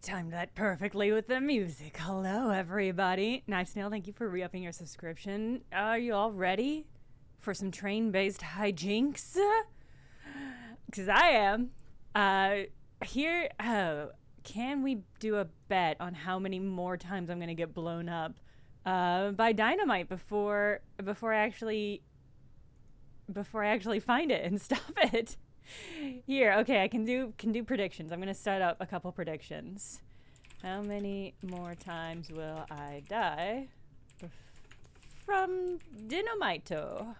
timed that perfectly with the music. Hello, everybody. Nice Nail, thank you for re-upping your subscription. Are you all ready for some train-based hijinks? Because I am. Can we do a bet on how many more times I'm going to get blown up by dynamite before I actually find it and stop it? Here, okay, I can do predictions. I'm gonna set up a couple predictions. How many more times will I die from dynamito?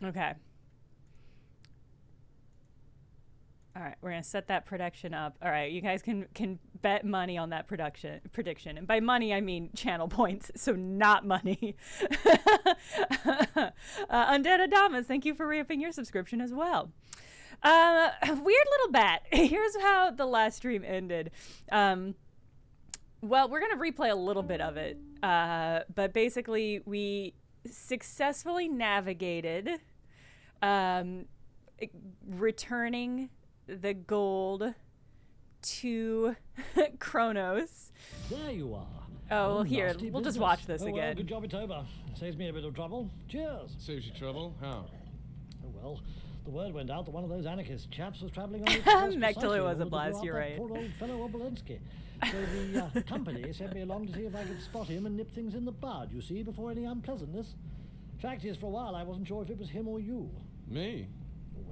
Okay. All right, we're gonna set that prediction up. All right, you guys can bet money on that prediction, and by money I mean channel points, so not money. Undead Adamas, thank you for re-upping your subscription as well. Weird little bet. Here's how the last stream ended. Well, we're gonna replay a little bit of it, but basically we successfully navigated returning the gold to Kronos. There you are. Oh, well, here, we'll just watch this again. Well, good job it's over. Saves me a bit of trouble. Cheers. Saves you trouble? How? Oh, well, the word went out that one of those anarchist chaps was travelling on the Express. Mechner was a blast, you're right. Poor old fellow Obolensky. So the company sent me along to see if I could spot him and nip things in the bud, you see, before any unpleasantness. Fact is, for a while I wasn't sure if it was him or you. Me?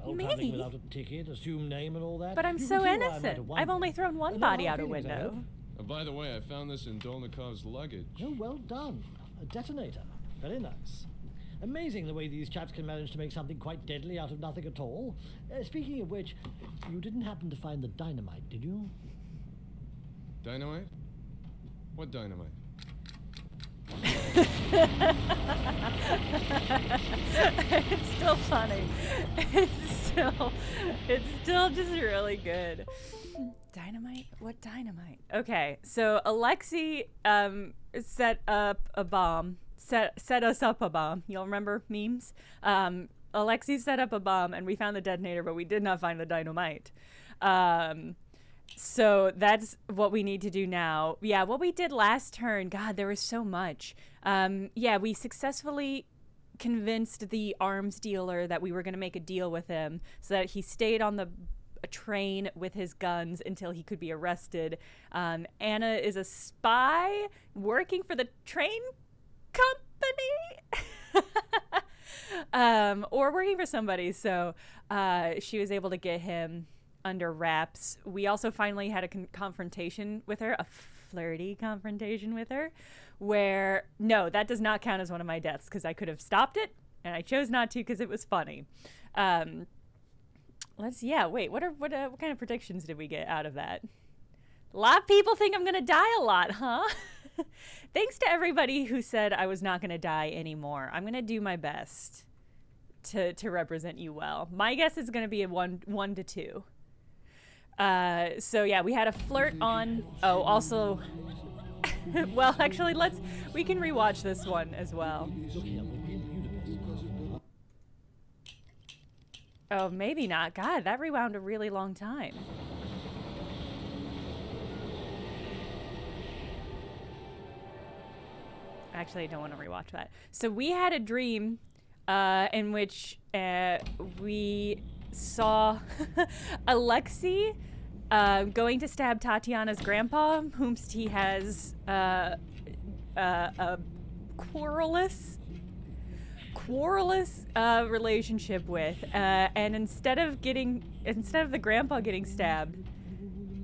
Well, travelling without a ticket, assumed name and all that. But I'm so innocent. I've only thrown one body out a window. Oh, by the way, I found this in Dolnikov's luggage. Oh, well done. A detonator. Very nice. Amazing the way these chaps can manage to make something quite deadly out of nothing at all. Speaking of which, you didn't happen to find the dynamite, did you? Dynamite? What dynamite? It's still funny. It's still just really good. Dynamite? What dynamite? Okay, so Alexei set up a bomb. Set us up a bomb. You'll remember memes? Alexei set up a bomb and we found the detonator, but we did not find the dynamite. So that's what we need to do now. Yeah, what we did last turn, God, there was so much. Yeah, we successfully convinced the arms dealer that we were going to make a deal with him so that he stayed on the train with his guns until he could be arrested. Anna is a spy working for the train company. Or working for somebody, so she was able to get him under wraps. We also finally had a confrontation with her, a flirty confrontation with her, where, no, that does not count as one of my deaths because I could have stopped it, and I chose not to because it was funny. What kind of predictions did we get out of that? A lot of people think I'm gonna die a lot, huh? Thanks to everybody who said I was not gonna die anymore. I'm gonna do my best to represent you well. My guess is gonna be a 1 to 2. So yeah, we had a flirt on. Oh, also, well, actually, we can rewatch this one as well. Oh, maybe not. God, that rewound a really long time. Actually, I don't want to rewatch that. So we had a dream in which we saw Alexei going to stab Tatiana's grandpa, whom he has a querulous relationship with, and instead of the grandpa getting stabbed,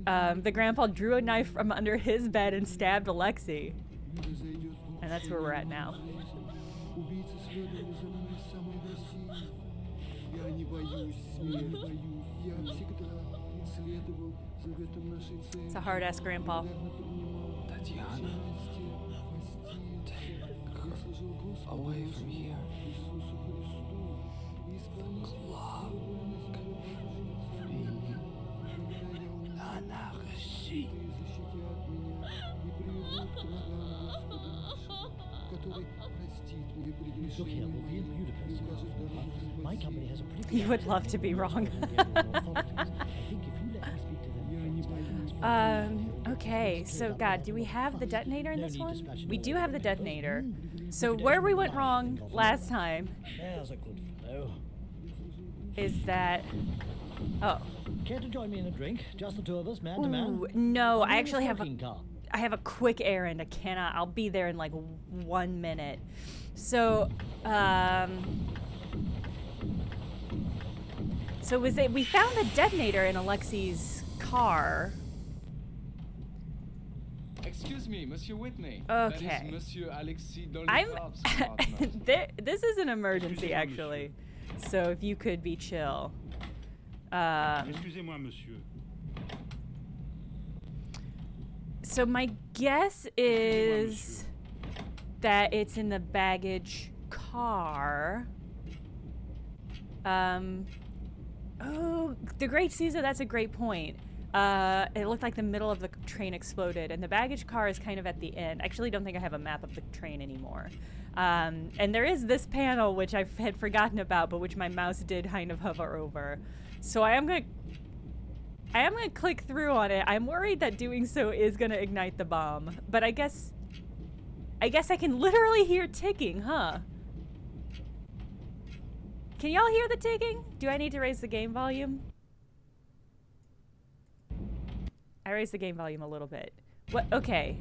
the grandpa drew a knife from under his bed and stabbed Alexei, and that's where we're at now. It's a hard-ass grandpa. Tatiana, take her away from here. The clock. Free l'anarchie. Look here, we'll be in Budapest. My company has a pretty You would love to be wrong. I think if you let me speak to them friends, Okay, so God, do we have the detonator in No this need to one? smash it We all do over have the because, detonator. you So could where only we went lie wrong think of last it. time There's a good fellow. is that... Oh. Care to join me in a drink? Just the two of us, man to man? Ooh, no, I'm I in actually have a... smoking car. I have a quick errand. I cannot. I'll be there in like 1 minute. So, so was it? We found the detonator in Alexi's car. Excuse me, Monsieur Whitney. Okay. That is Monsieur Alexis I'm. Dolikov's apartment. This is an emergency, actually. So if you could be chill. Excusez-moi, monsieur. So my guess is that it's in the baggage car. Oh, the Great Caesar, that's a great point. It looked like the middle of the train exploded, and the baggage car is kind of at the end. I actually don't think I have a map of the train anymore. And there is this panel, which I had forgotten about, but which my mouse did kind of hover over. So I am gonna click through on it. I'm worried that doing so is gonna ignite the bomb, but I guess I can literally hear ticking, huh? Can y'all hear the ticking? Do I need to raise the game volume? I raised the game volume a little bit. What? Okay.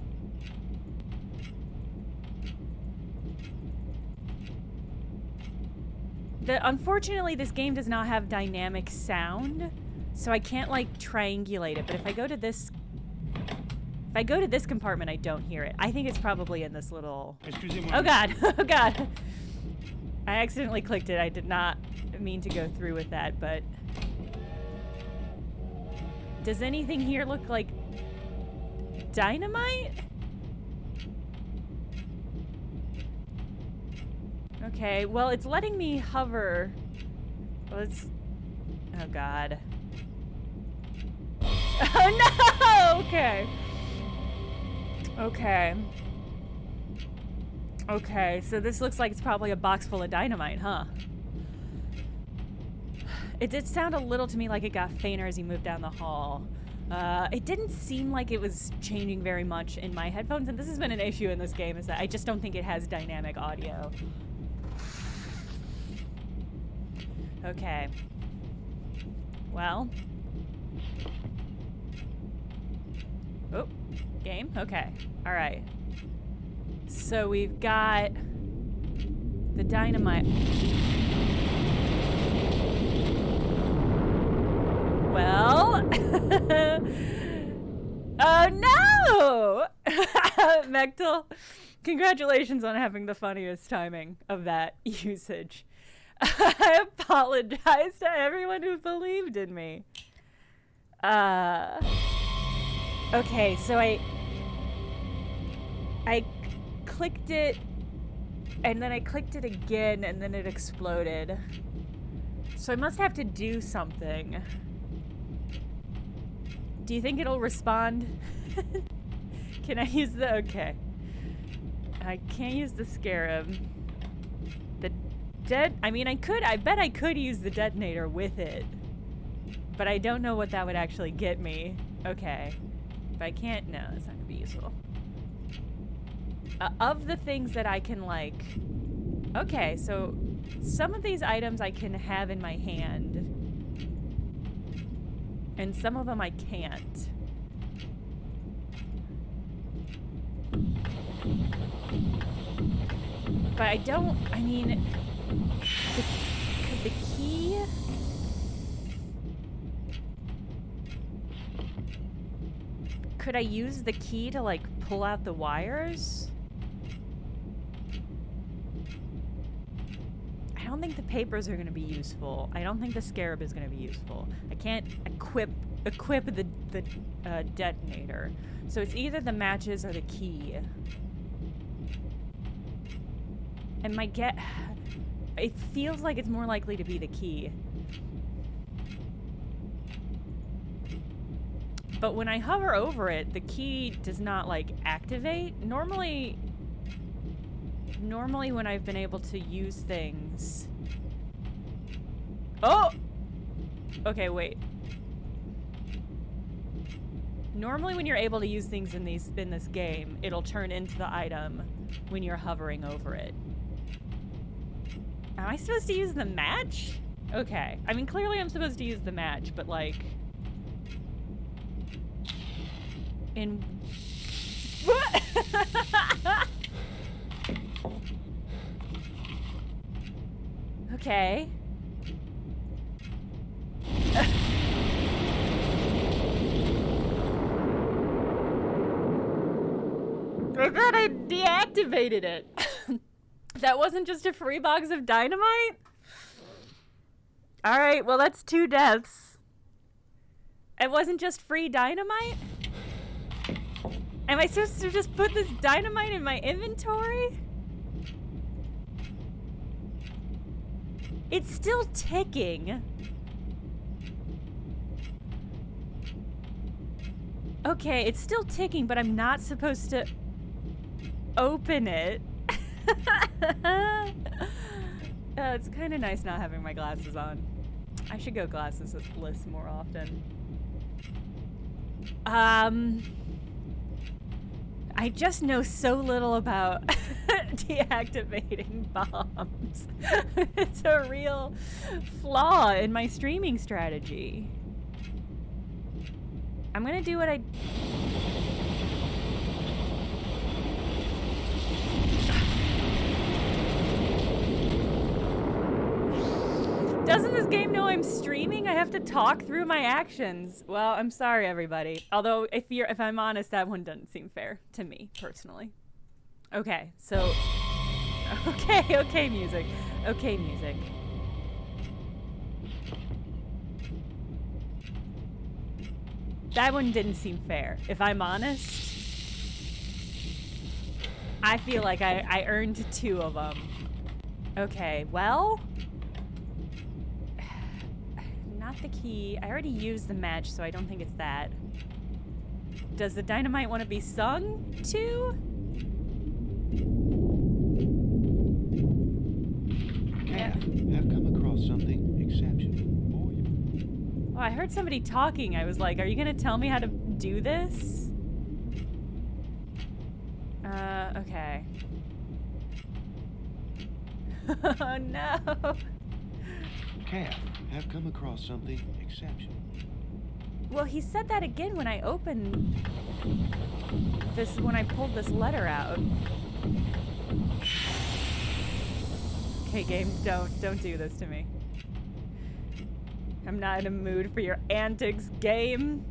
Unfortunately, this game does not have dynamic sound, so I can't like triangulate it. But if I go to this compartment, I don't hear it. I think it's probably in this little. Excusez-moi. Oh God! Oh God! I accidentally clicked it. I did not mean to go through with that, but does anything here look like dynamite? Okay, well, it's letting me hover. Let's. Oh God. Oh no! Okay. Okay. Okay, so this looks like it's probably a box full of dynamite, huh? It did sound a little to me like it got fainter as you moved down the hall. It didn't seem like it was changing very much in my headphones, and this has been an issue in this game, is that I just don't think it has dynamic audio. Okay. Well. Oh, game? Okay. All right. So we've got the dynamite. Well. Oh no! Mechtel, congratulations on having the funniest timing of that usage. I apologize to everyone who believed in me. Okay, so I clicked it, and then I clicked it again, and then it exploded. So I must have to do something. Do you think it'll respond? Can I use the... Okay. I can't use the scarab. I bet I could use the detonator with it. But I don't know what that would actually get me. Okay. If I can't, no, that's not gonna be useful. Of the things that I can, like... Okay, so some of these items I can have in my hand. And some of them I can't. But I don't, I mean... The key? Could I use the key to, like, pull out the wires? I don't think the papers are going to be useful. I don't think the scarab is going to be useful. I can't equip the detonator. So it's either the matches or the key. And it feels like it's more likely to be the key. But when I hover over it, the key does not, like, activate. Normally, normally when I've been able to use things... Oh! Okay, wait. Normally when you're able to use things in this game, it'll turn into the item when you're hovering over it. Am I supposed to use the match? Okay. I mean, clearly I'm supposed to use the match, but like... In... What? Okay. I thought I deactivated it. That wasn't just a free box of dynamite? Alright, well that's 2 deaths. It wasn't just free dynamite? Am I supposed to just put this dynamite in my inventory? It's still ticking. Okay, it's still ticking, but I'm not supposed to open it. It's kind of nice not having my glasses on. I should go glasses-less more often. I just know so little about deactivating bombs. It's a real flaw in my streaming strategy. I'm gonna do what I... Doesn't this game know I'm streaming? I have to talk through my actions. Well, I'm sorry, everybody. Although, if I'm honest, that one doesn't seem fair to me, personally. Okay, so... Okay, music. Okay, music. That one didn't seem fair. If I'm honest, I feel like I earned 2 of them. Okay, well... Not the key. I already used the match, so I don't think it's that. Does the dynamite want to be sung to? Yeah. Have come across something exceptional. Oh, I heard somebody talking. I was like, are you going to tell me how to do this? Okay. Oh, no. Cat, have come across something exceptional. Well, he said that again when I opened this, when I pulled this letter out. Okay, game, don't do this to me. I'm not in a mood for your antics, game.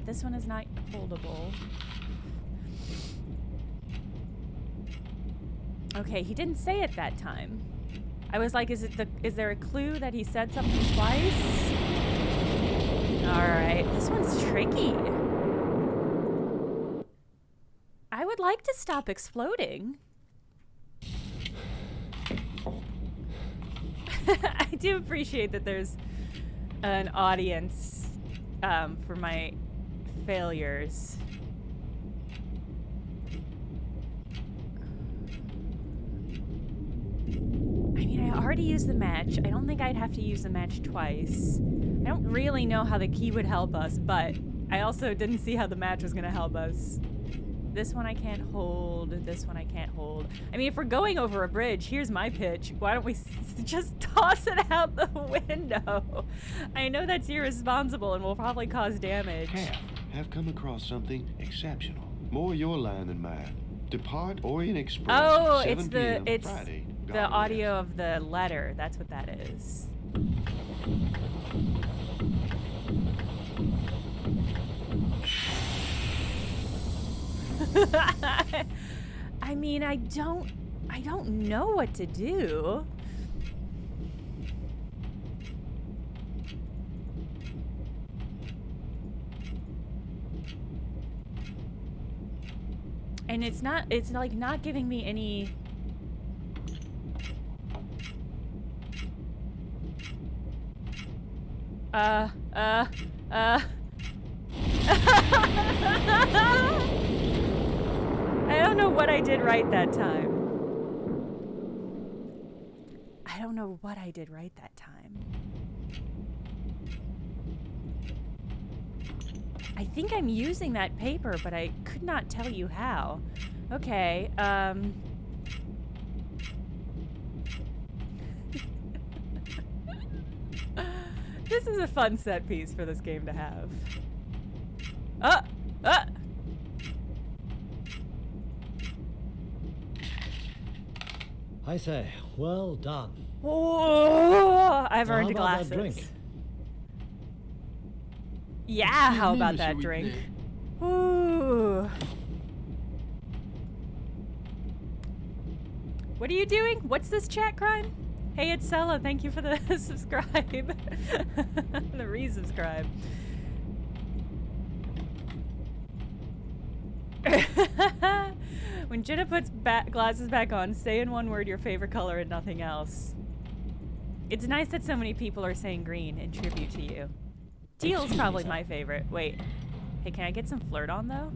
This one is not holdable. Okay, he didn't say it that time. I was like, is there a clue that he said something twice? Alright, this one's tricky. I would like to stop exploding. I do appreciate that there's an audience for my failures. I mean, I already used the match. I don't think I'd have to use the match twice. I don't really know how the key would help us, but I also didn't see how the match was going to help us. This one I can't hold. This one I can't hold. I mean, if we're going over a bridge, here's my pitch. Why don't we just toss it out the window? I know that's irresponsible and will probably cause damage. Cat, have come across something exceptional. More your line than mine. Depart Orient Express. Oh, 7 it's p.m. the Friday. the audio of the letter. That's what that is. I mean, I don't know what to do. And it's like not giving me any what I did right that time. I don't know what I did right that time. I think I'm using that paper, but I could not tell you how. Okay, this is a fun set piece for this game to have. I say, well done. Whoa, I've earned How about glasses. that drink? Yeah, how me, about Monsieur that drink? Whitney. Ooh. What are you doing? What's this chat crime? Hey, it's Sella. Thank you for the subscribe. The resubscribe. When Jenna puts glasses back on, say in one word your favorite color and nothing else. It's nice that so many people are saying green in tribute to you. Teal's probably my favorite. Wait. Hey, can I get some flirt on, though?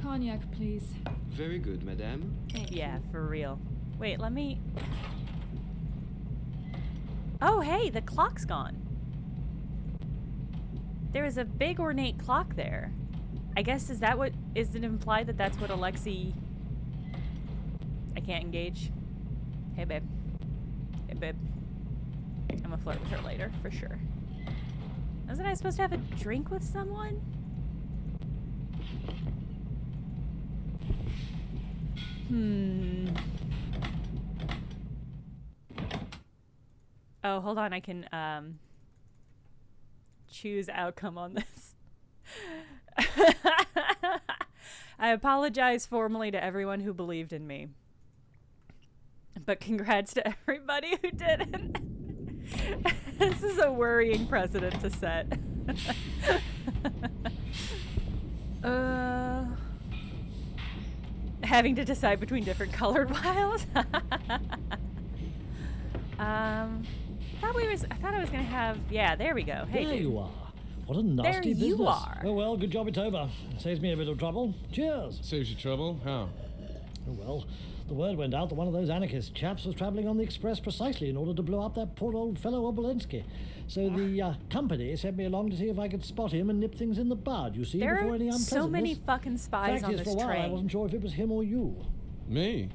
Cognac, please. Very good, madame. Yeah, for real. Wait, let me... Oh, hey, the clock's gone. There is a big ornate clock there. I guess, is it implied that that's what Alexi... I can't engage. Hey, babe. Hey, babe. I'm gonna flirt with her later, for sure. Wasn't I supposed to have a drink with someone? Oh, hold on, I can, choose outcome on this. I apologize formally to everyone who believed in me. But congrats to everybody who didn't. This is a worrying precedent to set. Having to decide between different colored vials. I thought I was gonna have. Yeah, there we go. Hey, There dude. you are. What a nasty There you business. are. Oh well, good job it's over. Saves me a bit of trouble. Cheers. Saves you trouble? How? Oh well, the word went out that one of those anarchist chaps was travelling on the Express precisely in order to blow up that poor old fellow Obolensky. So the company sent me along to see if I could spot him and nip things in the bud, you see, There before are any unpleasantness. so many fucking spies Fact on is, this for a while I train. wasn't sure if it was him or you. Me?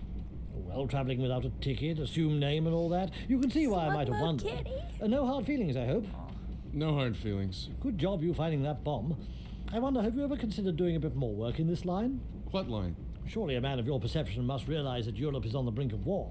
Well, travelling without a ticket, assumed name and all that, you can see why I might have Slug wondered. kitty. No hard feelings, I hope. No hard feelings. Good job you finding that bomb. I wonder, have you ever considered doing a bit more work in this line? What line? Surely a man of your perception must realize that Europe is on the brink of war.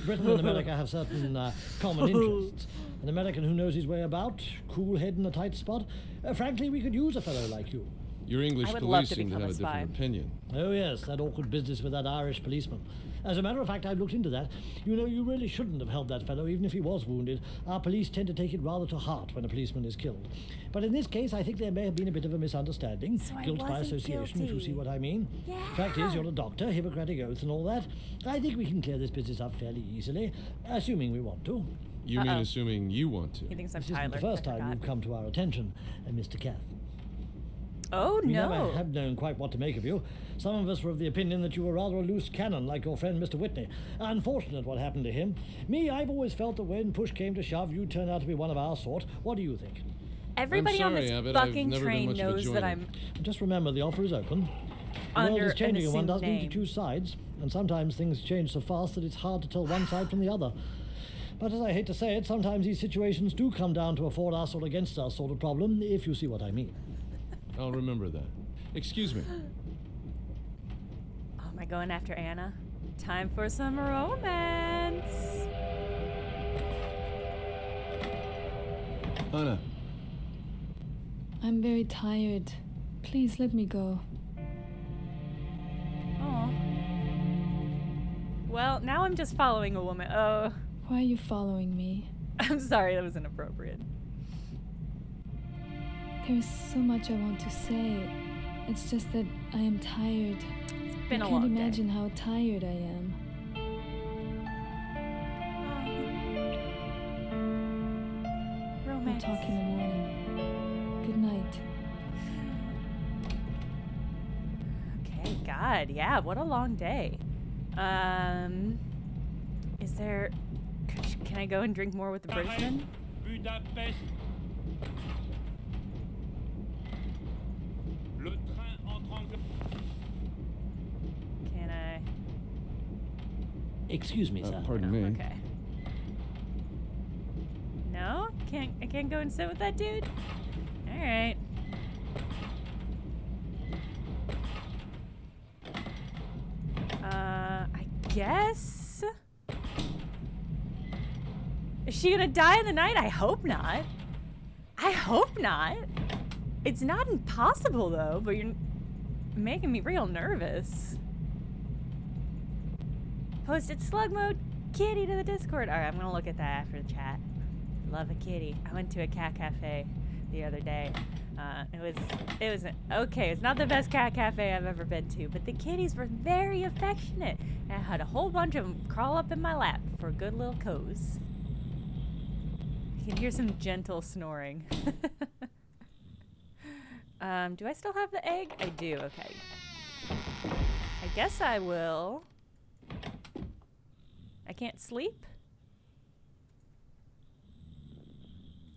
Britain and America have certain common interests. An American who knows his way about, cool head in a tight spot. Frankly, we could use a fellow like you. Your English I would police love to seem to become have a a different spy. opinion. Oh yes, that awkward business with that Irish policeman. As a matter of fact, I've looked into that. You know, you really shouldn't have held that fellow, even if he was wounded. Our police tend to take it rather to heart when a policeman is killed. But in this case, I think there may have been a bit of a misunderstanding. So I Guilt by wasn't association, if you guilty. see what I mean. Yeah. Fact is, you're a doctor, Hippocratic oath and all that. I think we can clear this business up fairly easily, assuming we want to. You mean assuming you want to? He thinks I'm This isn't Tyler. the first I time forgot. you've come to our attention, Mr. Cath. Oh, We no. never have known quite what to make of you. Some of us were of the opinion that you were rather a loose cannon, like your friend Mr. Whitney. Unfortunate what happened to him. Me, I've always felt that when push came to shove, you'd turn out to be one of our sort. What do you think? Everybody I'm on sorry, this Abbott, I've fucking never been train much of a knows that joiner. I'm Just remember, the offer is open. The world under is an changing and one assumed does need name. to choose sides. And sometimes things change so fast that it's hard to tell one side from the other. But as I hate to say it, sometimes these situations do come down to a for us or against us sort of problem, if you see what I mean. I'll remember that. Excuse me. Oh, am I going after Anna? Time for some romance. Anna, I'm very tired. Please let me go. Oh. Well, now I'm just following a woman. Oh, Why are you following me? I'm sorry, that was inappropriate. There is so much I want to say. It's just that I am tired. It's been I a can't long imagine how tired I am. day. We'll Romance. talk in the morning. Good night. Okay, God. God, yeah, what a long day. Is there... Can I go and drink more with the Bridgman? Budapest. Le train entre en gare. Can I... Excuse me, sir. Pardon No, me. okay. No? I can't go and sit with that dude? Alright. I guess? Is she gonna die in the night? I hope not. I hope not. It's not impossible though, but you're making me real nervous. Posted slug mode kitty to the Discord. Alright, I'm gonna look at that after the chat. Love a kitty. I went to a cat cafe the other day. It was okay. It's not the best cat cafe I've ever been to, but the kitties were very affectionate. And I had a whole bunch of them crawl up in my lap for a good little cozy. You can hear some gentle snoring. Do I still have the egg? I do. Okay. I guess I will. I can't sleep.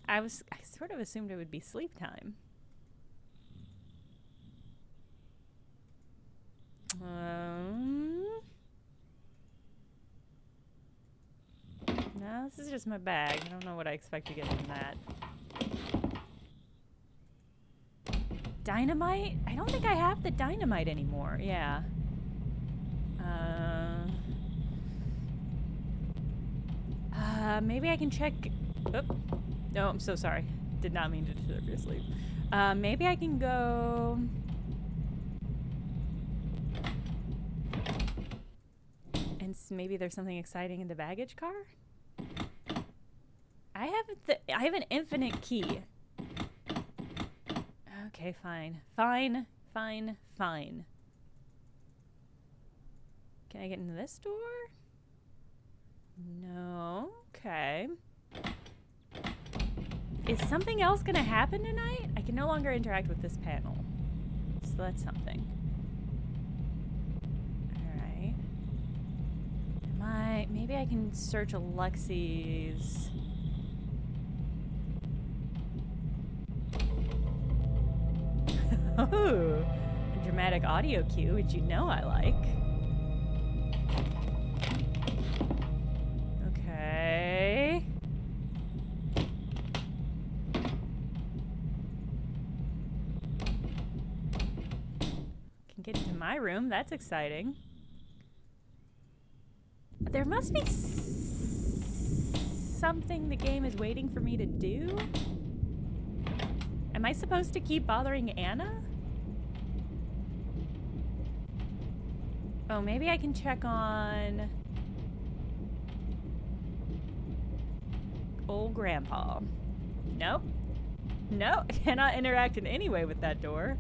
I sort of assumed it would be sleep time. No, this is just my bag. I don't know what I expect to get from that. Dynamite? I don't think I have the dynamite anymore. Yeah. Maybe I can check... Oh. No, I'm so sorry. Did not mean to disturb your sleep. Maybe I can go... And maybe there's something exciting in the baggage car? I have an infinite key. Okay, fine. Fine. Can I get into this door? No. Okay. Is something else gonna happen tonight? I can no longer interact with this panel. So that's something. Alright. Maybe I can search Alexi's... Oh, a dramatic audio cue, which you know I like. Okay. Can get into my room. That's exciting. There must be something the game is waiting for me to do. Am I supposed to keep bothering Anna? Oh, maybe I can check on old grandpa. Nope. No, cannot interact in any way with that door.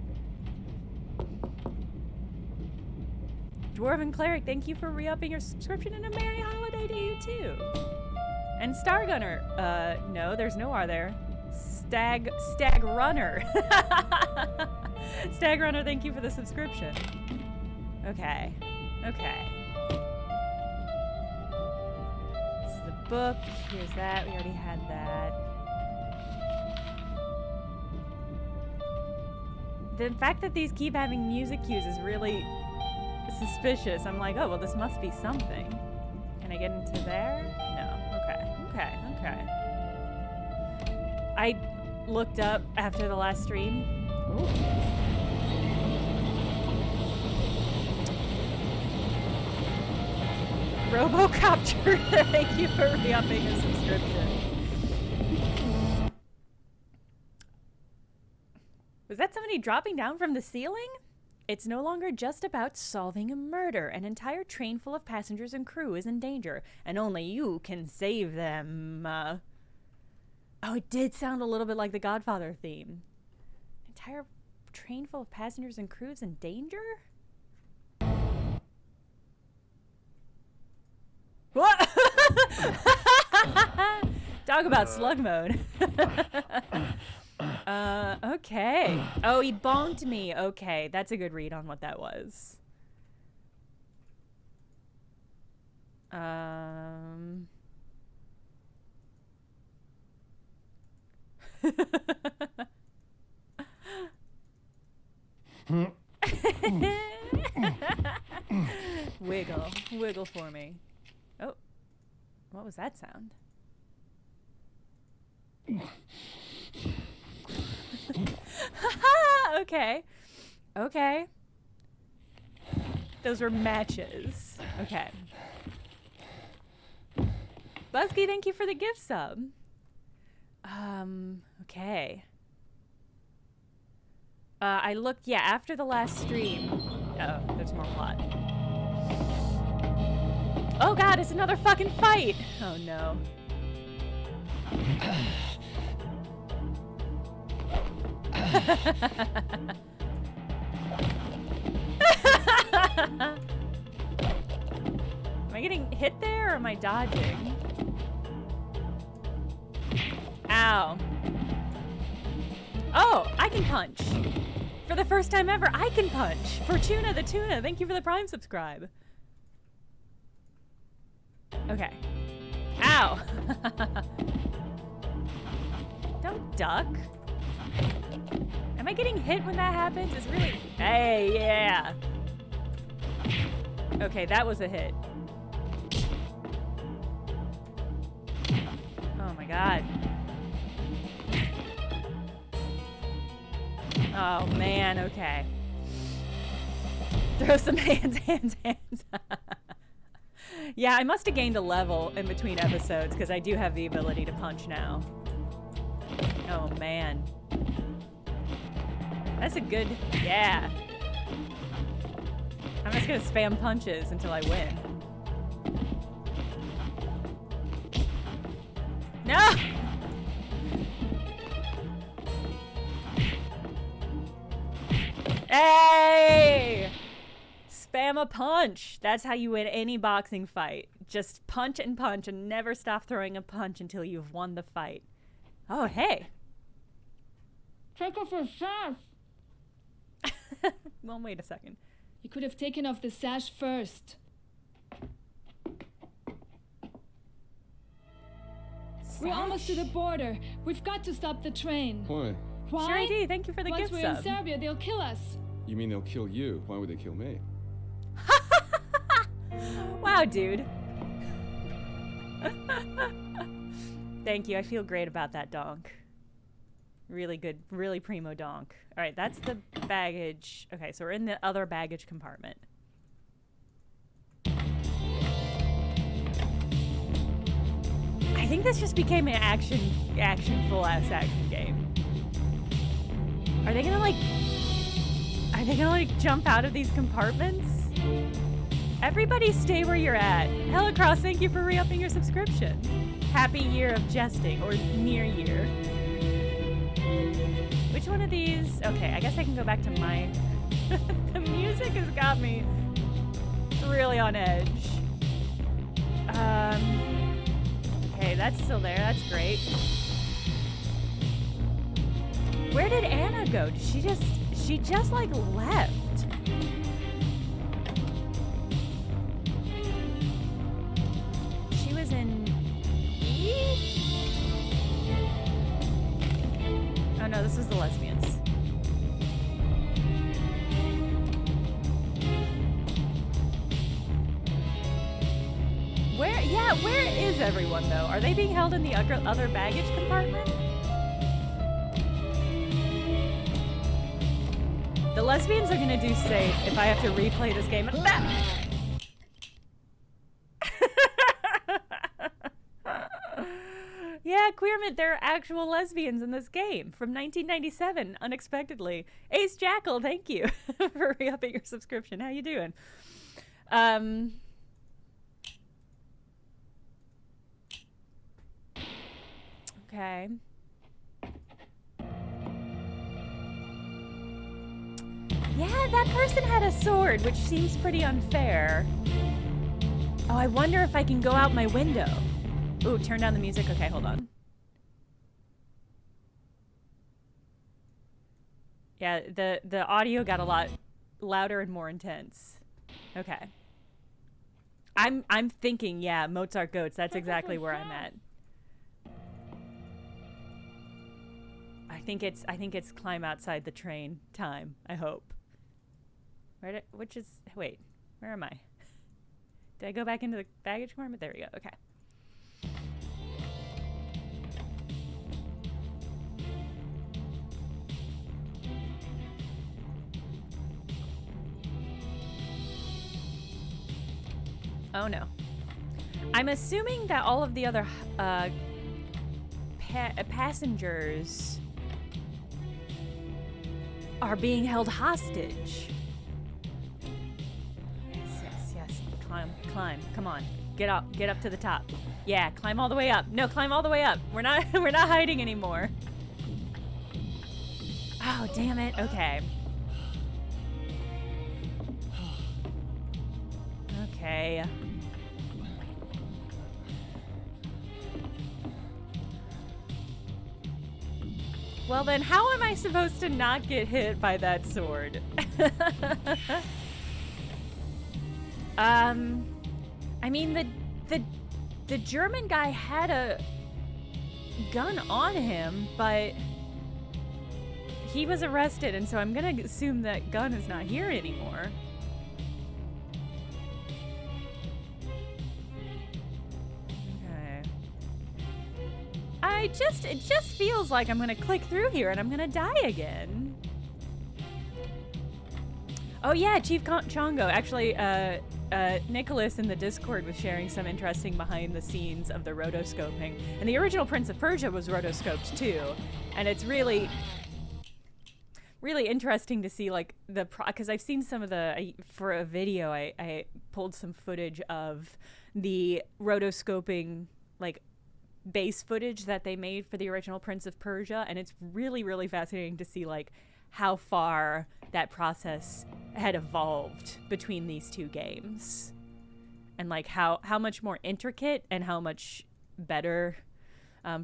Dwarven Cleric, thank you for re-upping your subscription, and a Merry Holiday to you too. And Stargunner, no, there's no R there. Stag Runner. Stag Runner, thank you for the subscription. Okay. This is the book. Here's that. We already had that. The fact that these keep having music cues is really suspicious. I'm like, oh, well, this must be something. Can I get into there? No. Okay. I looked up after the last stream. Ooh. Robocopter, thank you for re-upping your subscription. Was that somebody dropping down from the ceiling? It's no longer just about solving a murder. An entire train full of passengers and crew is in danger, and only you can save them. Oh, it did sound a little bit like the Godfather theme. An entire train full of passengers and crew is in danger? What? Talk about slug mode. Okay. Oh, he bonked me. Okay, that's a good read on what that was. Wiggle. Wiggle for me. Oh. What was that sound? Okay. Okay. Those were matches. Okay. Busky, thank you for the gift sub. Okay. I looked, yeah, after the last stream. Oh, there's more plot. Oh god, it's another fucking fight! Oh no. Am I getting hit there or am I dodging? Ow. Oh, I can punch. For the first time ever, I can punch. Fortuna the Tuna, thank you for the Prime subscribe. Okay. Ow. Don't duck. Am I getting hit when that happens? It's really... Hey, yeah. Okay, that was a hit. Oh my god. Oh man, okay. Throw some hands. Yeah, I must have gained a level in between episodes because I do have the ability to punch now. Oh man. That's a good... Yeah. I'm just gonna spam punches until I win. No! Hey! Spam a punch. That's how you win any boxing fight. Just punch and never stop throwing a punch until you've won the fight. Oh, hey. Take off your sash. Well, wait a second. You could have taken off the sash first. We're almost to the border. We've got to stop the train. Why? Why? Sure ID, thank you for the Once gift we're in sub. Serbia, they'll kill us. You mean they'll kill you? Why would they kill me? Wow, dude. Thank you. I feel great about that donk. Really good, really primo donk. All right, that's the baggage. Okay, so we're in the other baggage compartment. I think this just became an full-ass action game. Are they gonna like jump out of these compartments? Everybody stay where you're at. Helicross, thank you for re-upping your subscription. Happy year of jesting, or near year. Which one of these? Okay, I guess I can go back to my... The music has got me really on edge. Okay, that's still there. That's great. Where did Anna go? Did she just like left. She was in E? Oh no, this was the lesbians. Where is everyone though? Are they being held in the other baggage compartment? The lesbians are gonna do safe if I have to replay this game. Yeah, Queermint, there are actual lesbians in this game from 1997, unexpectedly. Ace Jackal, thank you for re-upping your subscription. How you doing? Okay. Yeah, that person had a sword, which seems pretty unfair. Oh, I wonder if I can go out my window. Ooh, turn down the music. Okay, hold on. Yeah, the audio got a lot louder and more intense. Okay. I'm thinking, yeah, Mozart goats. That's exactly where I'm at. I think it's climb outside the train time. I hope. Wait, where am I? Did I go back into the baggage compartment? There we go. Okay. Oh no. I'm assuming that all of the other passengers are being held hostage. Yes. Climb. Come on. Get up to the top. Yeah, climb all the way up. No, climb all the way up. We're not hiding anymore. Oh, damn it. Okay. Okay. Well then, how am I supposed to not get hit by that sword? I mean, the German guy had a gun on him, but he was arrested, and so I'm gonna assume that gun is not here anymore. It just feels like I'm gonna click through here and I'm gonna die again. Oh yeah, Chief Chongo. Actually, Nicholas in the Discord was sharing some interesting behind the scenes of the rotoscoping. And the original Prince of Persia was rotoscoped too. And it's really interesting to see like because I've seen some of for a video, I pulled some footage of the rotoscoping like base footage that they made for the original Prince of Persia, and it's really fascinating to see like how far that process had evolved between these two games, and like how much more intricate and how much better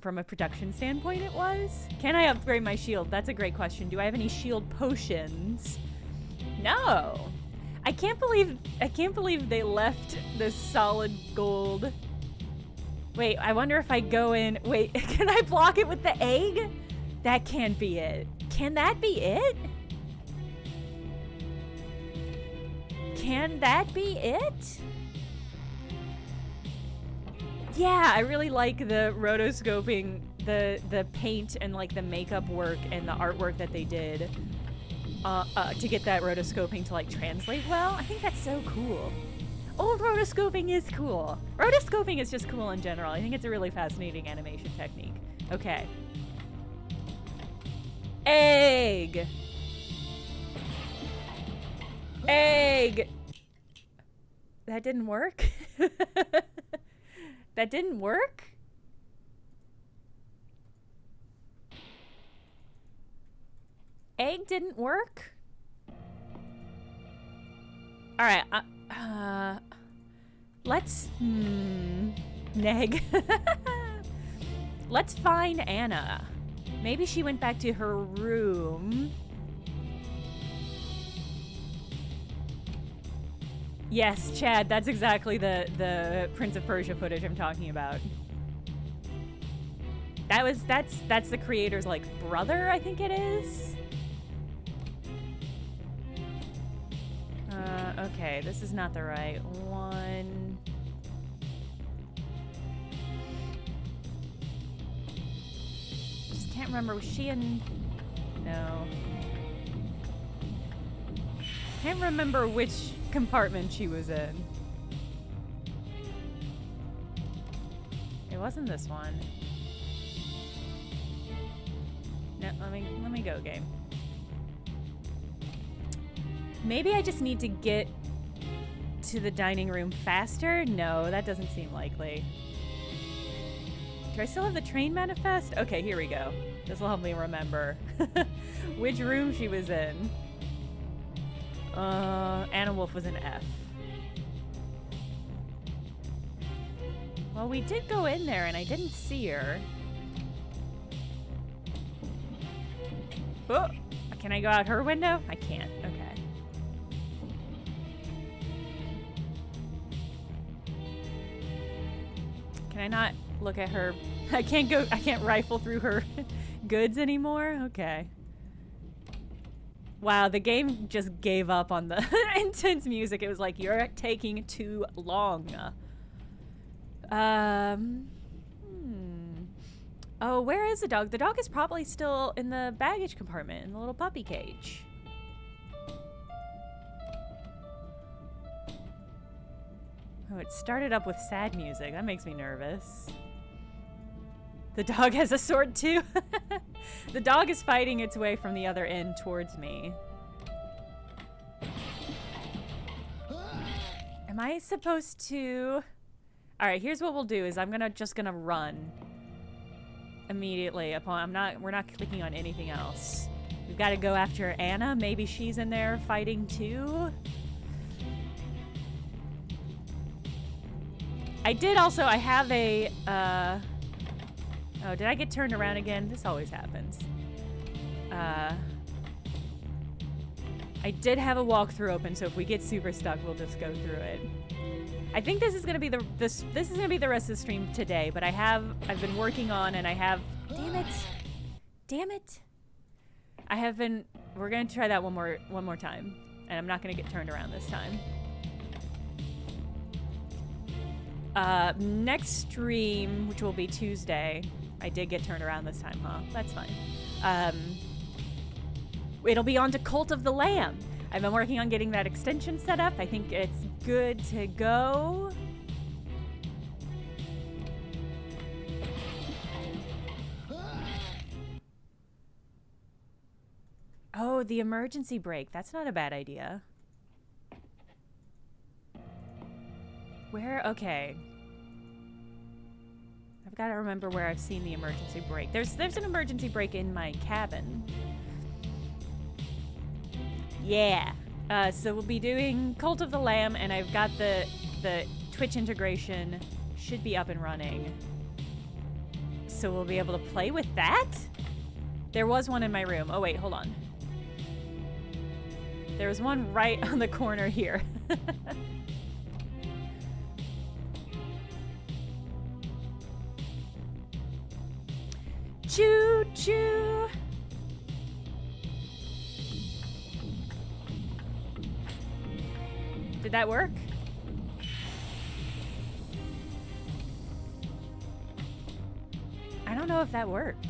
from a production standpoint it was. Can I upgrade my shield? That's a great question. Do I have any shield potions? No. I can't believe they left this solid gold. Wait, I wonder if I go in... Wait, can I block it with the egg? That can't be it. Can that be it? Can that be it? Yeah, I really like the rotoscoping, the paint and like the makeup work and the artwork that they did to get that rotoscoping to like translate well. I think that's so cool. Old rotoscoping is cool. Rotoscoping is just cool in general. I think it's a really fascinating animation technique. Okay. Egg! Egg! That didn't work? That didn't work? Egg didn't work? Alright, let's... Neg. Let's find Anna. Maybe she went back to her room. Yes, Chad, that's exactly the Prince of Persia footage I'm talking about. That's the creator's, like, brother, I think it is? Okay, this is not the right one. Just can't remember, was she in... No. Can't remember which compartment she was in. It wasn't this one. No, let me go, game. Maybe I just need to get to the dining room faster? No, that doesn't seem likely. Do I still have the train manifest? Okay, here we go. This will help me remember which room she was in. Anna Wolf was in F. Well, we did go in there and I didn't see her. Oh, can I go out her window? I can't. Okay. Can I not look at her? I can't rifle through her goods anymore? Okay. Wow, the game just gave up on the intense music. It was like, you're taking too long. Oh, where is the dog? The dog is probably still in the baggage compartment, in the little puppy cage. Oh, it started up with sad music. That makes me nervous. The dog has a sword too. The dog is fighting its way from the other end towards me. Am I supposed to... Alright, here's what we'll do is I'm just gonna run immediately upon... We're not clicking on anything else. We've got to go after Anna. Maybe she's in there fighting too. I have a, oh, did I get turned around again? This always happens. I did have a walkthrough open, so if we get super stuck, we'll just go through it. I think this is gonna be this is gonna be the rest of the stream today, but I've been working on, and I have, damn it. We're gonna try that one more time, and I'm not gonna get turned around this time. Next stream, which will be Tuesday, I did get turned around this time, huh? That's fine. It'll be on to Cult of the Lamb. I've been working on getting that extension set up. I think it's good to go. Oh, the emergency brake. That's not a bad idea. Where? Okay. I've got to remember where I've seen the emergency brake. There's an emergency brake in my cabin. Yeah. So we'll be doing Cult of the Lamb, and I've got the Twitch integration should be up and running. So we'll be able to play with that? There was one in my room. Oh wait, hold on. There was one right on the corner here. Choo choo. Did that work? I don't know if that worked.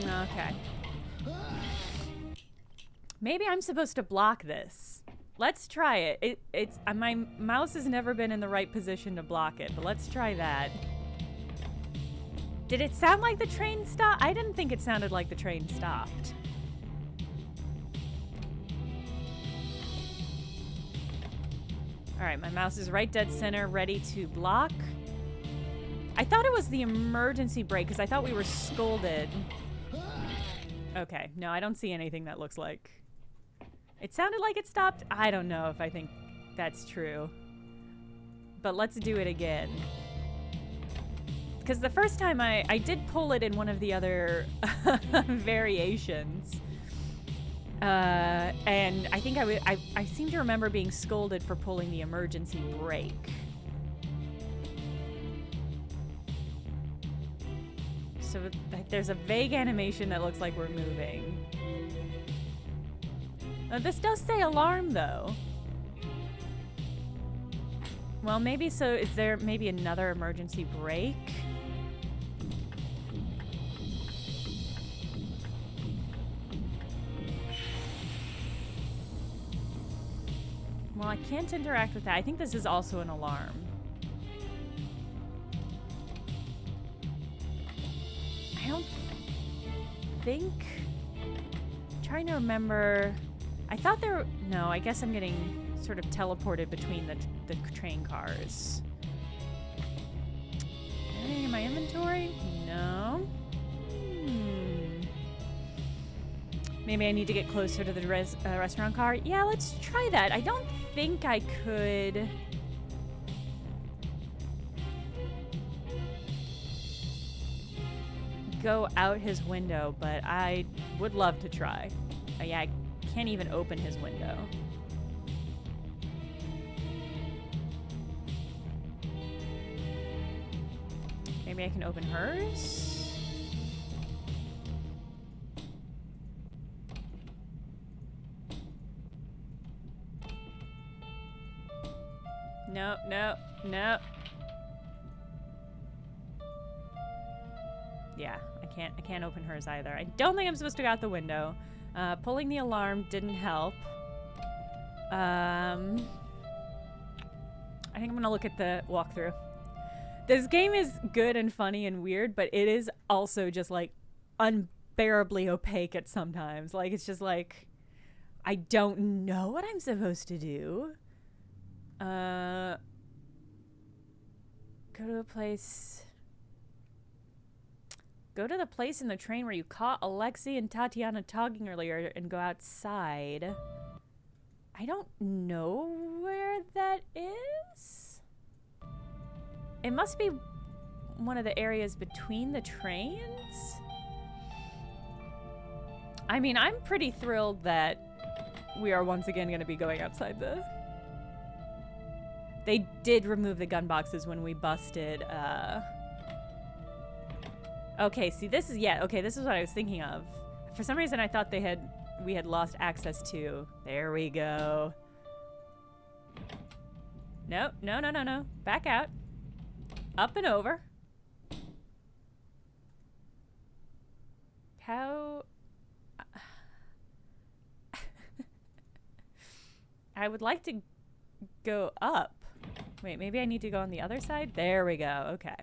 Okay. Maybe I'm supposed to block this. Let's try it. It's my mouse has never been in the right position to block it, but let's try that. Did it sound like the train stopped? I didn't think it sounded like the train stopped. All right, my mouse is right dead center, ready to block. I thought it was the emergency brake because I thought we were scolded. Okay, no, I don't see anything that looks like... It sounded like it stopped. I don't know if I think that's true. But let's do it again. Because the first time I did pull it in one of the other variations. And I think I seem to remember being scolded for pulling the emergency brake. So there's a vague animation that looks like we're moving. This does say alarm, though. Well, maybe so. Is there maybe another emergency brake? Well, I can't interact with that. I think this is also an alarm. I don't think... I'm trying to remember... I thought there... No, I guess I'm getting sort of teleported between the train cars. Anything in my inventory? No. Maybe I need to get closer to the restaurant car. Yeah, let's try that. I don't think I could... go out his window, but I would love to try. Yeah, I can't even open his window. Maybe I can open hers? No, no, no. Yeah, I can't open hers either. I don't think I'm supposed to go out the window. Pulling the alarm didn't help. I think I'm gonna look at the walkthrough. This game is good and funny and weird, but it is also just like unbearably opaque at sometimes. Like it's just like I don't know what I'm supposed to do. Go to a place. Go to the place in the train where you caught Alexei and Tatiana talking earlier and go outside. I don't know where that is. It must be one of the areas between the trains. I mean, I'm pretty thrilled that we are once again going to be going outside the... They did remove the gun boxes when we busted, Okay, see, this is, yeah, okay, this is what I was thinking of. For some reason, I thought we had lost access to. There we go. No, no, no, no, no. Back out. Up and over. How... I would like to go up. Wait, maybe I need to go on the other side? There we go, okay.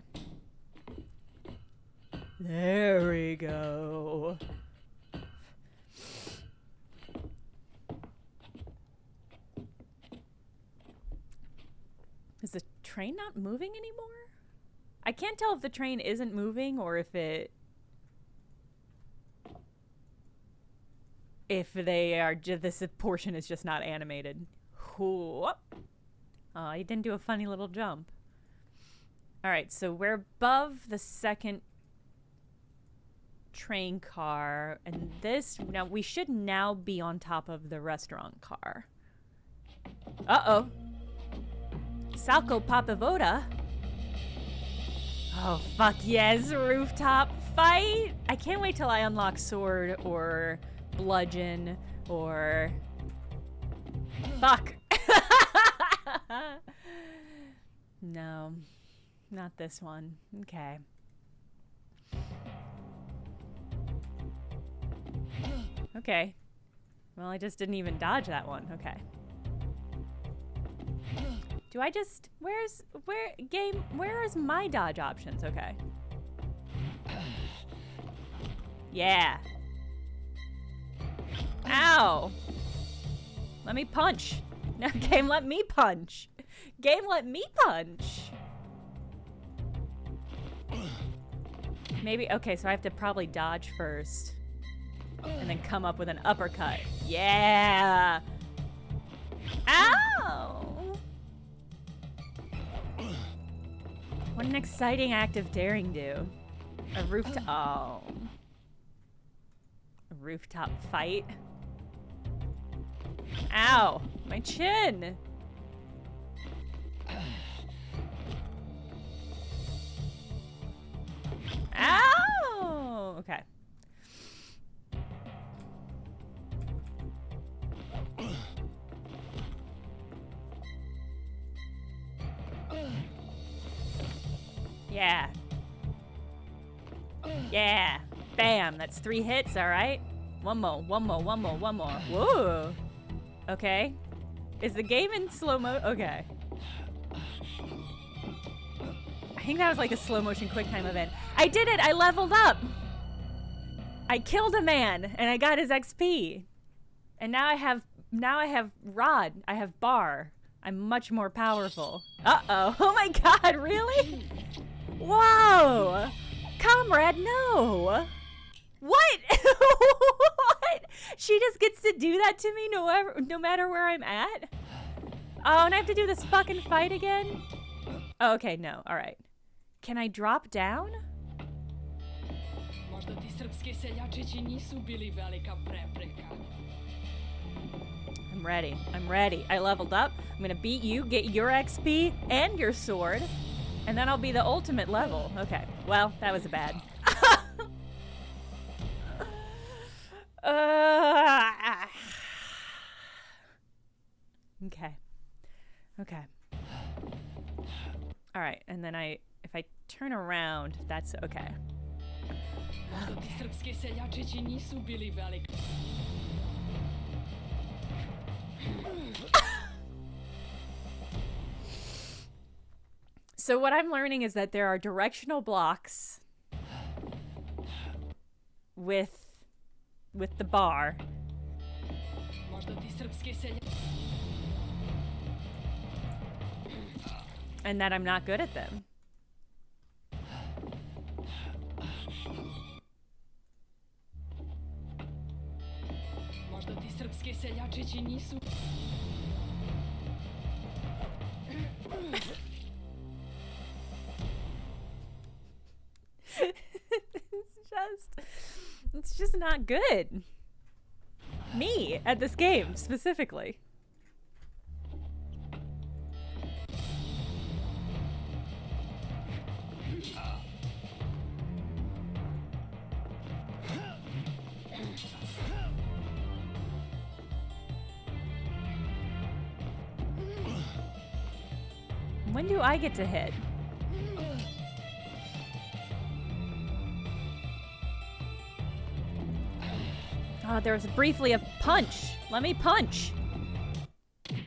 There we go. Is the train not moving anymore? I can't tell if the train isn't moving or if they are just, this portion is just not animated. Whoop. Oh, he didn't do a funny little jump. All right, so we're above the second train car, and this, now we should now be on top of the restaurant car. Uh-oh. Salco Papavoda. Oh, fuck yes, rooftop fight. I can't wait till I unlock sword or bludgeon or... Fuck. No, not this one. Okay. Okay. Well, I just didn't even dodge that one. Okay. Do I just... where is my dodge options? Okay. Yeah. Ow. Let me punch. No, game, let me punch. Game, let me punch. Maybe... okay, so I have to probably dodge first. And then come up with an uppercut. Yeah! Ow! What an exciting act of daring do. A rooftop... oh. A rooftop fight. Ow! My chin! Ow! Okay. Yeah. Yeah. Bam. That's 3 hits, all right? One more. Whoa. Okay. Is the game in slow-mo? Okay. I think that was like a slow-motion QuickTime event. I did it! I leveled up! I killed a man, and I got his XP. And now I have rod. I have bar. I'm much more powerful. Uh-oh. Oh my god, really? Whoa! Comrade, no! What? What? She just gets to do that to me no matter where I'm at? Oh, and I have to do this fucking fight again? Oh, okay, no. Alright. Can I drop down? I'm ready. I'm ready. I leveled up. I'm gonna beat you, get your XP and your sword, and then I'll be the ultimate level. Okay. Well, that was a bad. Okay. Okay. All right, and then if I turn around, that's okay. So what I'm learning is that there are directional blocks with the bar. And that I'm not good at them. It's just not good. Me at this game specifically. When do I get to hit? Oh, there was briefly a punch. Let me punch.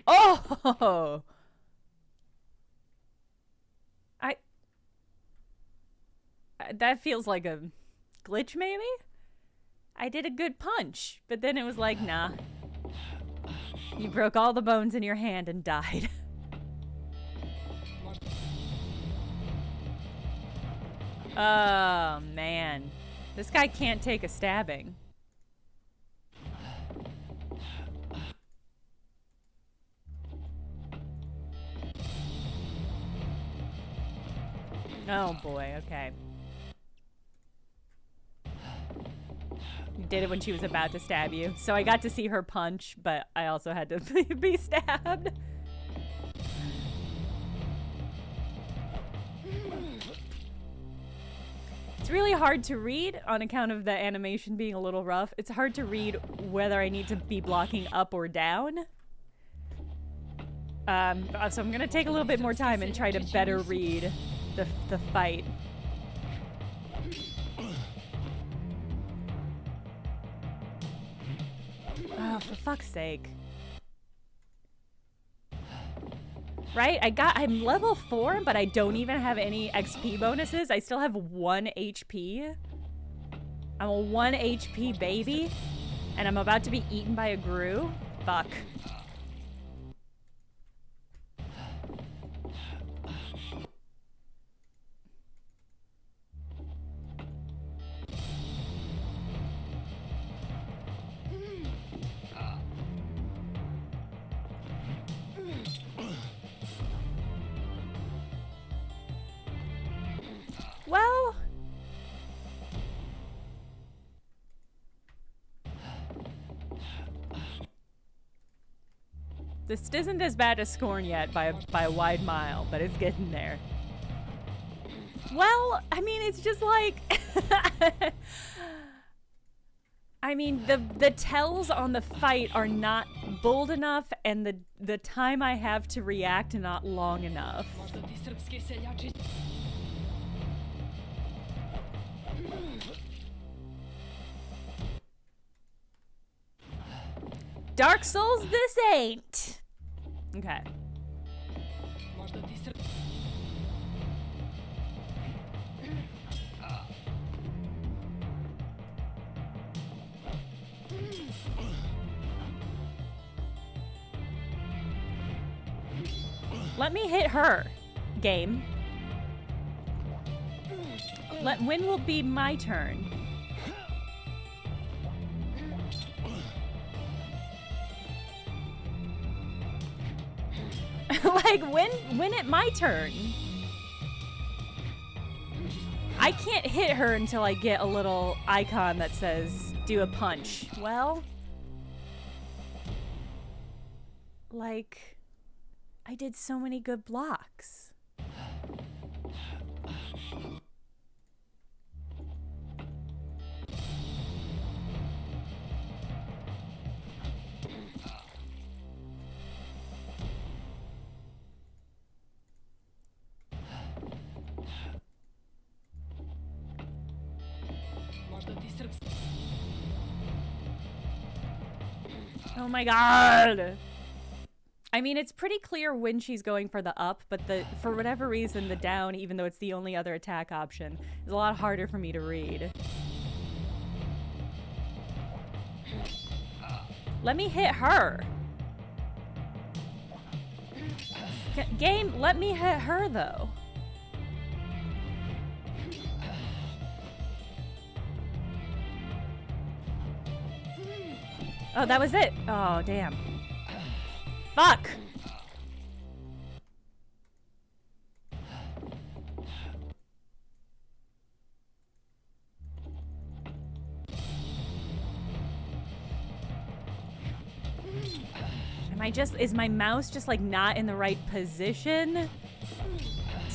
Oh! That feels like a glitch, maybe? I did a good punch, but then it was like, nah. You broke all the bones in your hand and died. Oh, man. This guy can't take a stabbing. Oh, boy. Okay. You did it when she was about to stab you. So I got to see her punch, but I also had to be stabbed. It's really hard to read on account of the animation being a little rough. It's hard to read whether I need to be blocking up or down. So I'm gonna take a little bit more time and try to better read the fight. Oh, for fuck's sake. Right? I'm level 4, but I don't even have any XP bonuses. I still have 1 HP. I'm a 1 HP baby, and I'm about to be eaten by a grue. Fuck. Well, this isn't as bad as Scorn yet by a wide mile, but it's getting there. Well, I mean, it's just like I mean, the tells on the fight are not bold enough, and the time I have to react not long enough. Dark Souls, this ain't. Okay. Let me hit her, game. When will be my turn? Like, when it my turn? I can't hit her until I get a little icon that says, do a punch. Well... Like, I did so many good blocks. Oh my god! I mean, it's pretty clear when she's going for the up, but for whatever reason, the down, even though it's the only other attack option, is a lot harder for me to read. Let me hit her. Game, let me hit her, though. Oh, that was it. Oh, damn. Fuck! Is my mouse just like not in the right position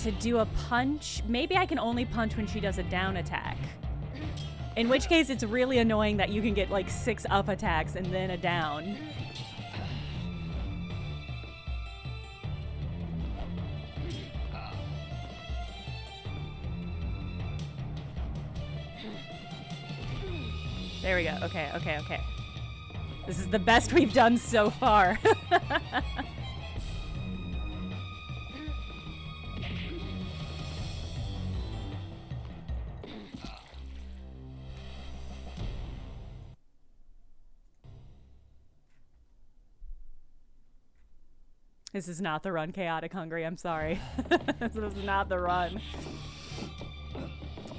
to do a punch? Maybe I can only punch when she does a down attack. In which case it's really annoying that you can get like 6 up attacks and then a down. There we go. Okay, okay, okay. This is the best we've done so far. This is not the run, Chaotic Hungry. I'm sorry. This is not the run.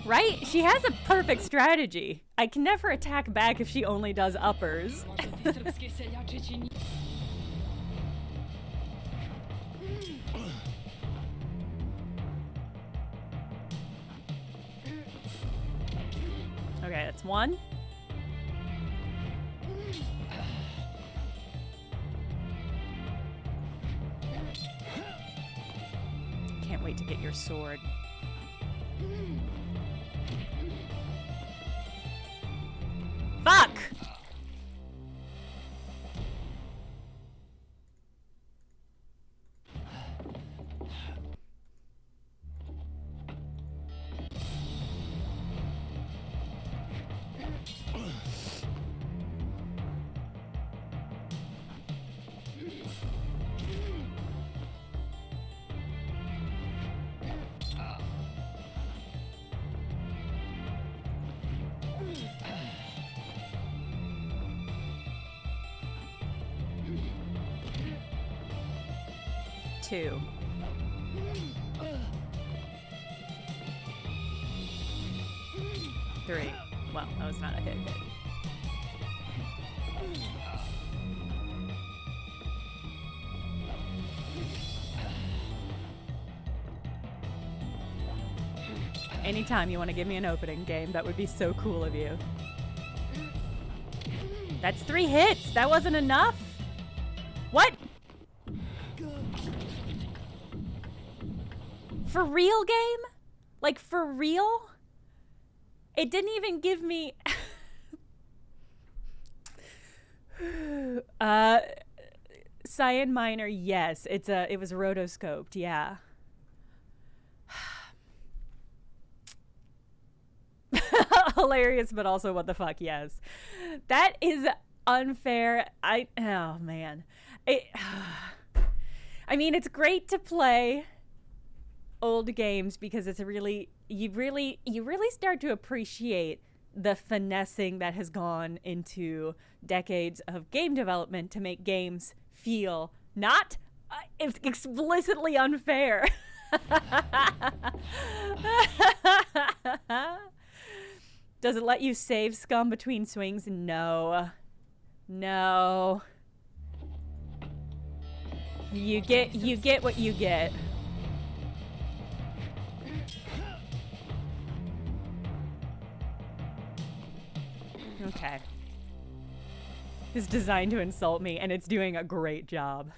Right? She has a perfect strategy. I can never attack back if she only does uppers. Okay, that's one. Can't wait to get your sword. Fuck! Two. Three. Well, that was not a hit. Anytime you want to give me an opening game, that would be so cool of you. That's 3 hits. That wasn't enough. What? For real, game? Like, for real? It didn't even give me... Cyan Minor, yes. It was rotoscoped, yeah. Hilarious, but also what the fuck, yes. That is unfair. Oh, man. I mean, it's great to play old games because it's you really start to appreciate the finessing that has gone into decades of game development to make games feel not explicitly unfair. Does it let you save scum between swings? No. No. You get what you get. Okay. is designed to insult me, and it's doing a great job.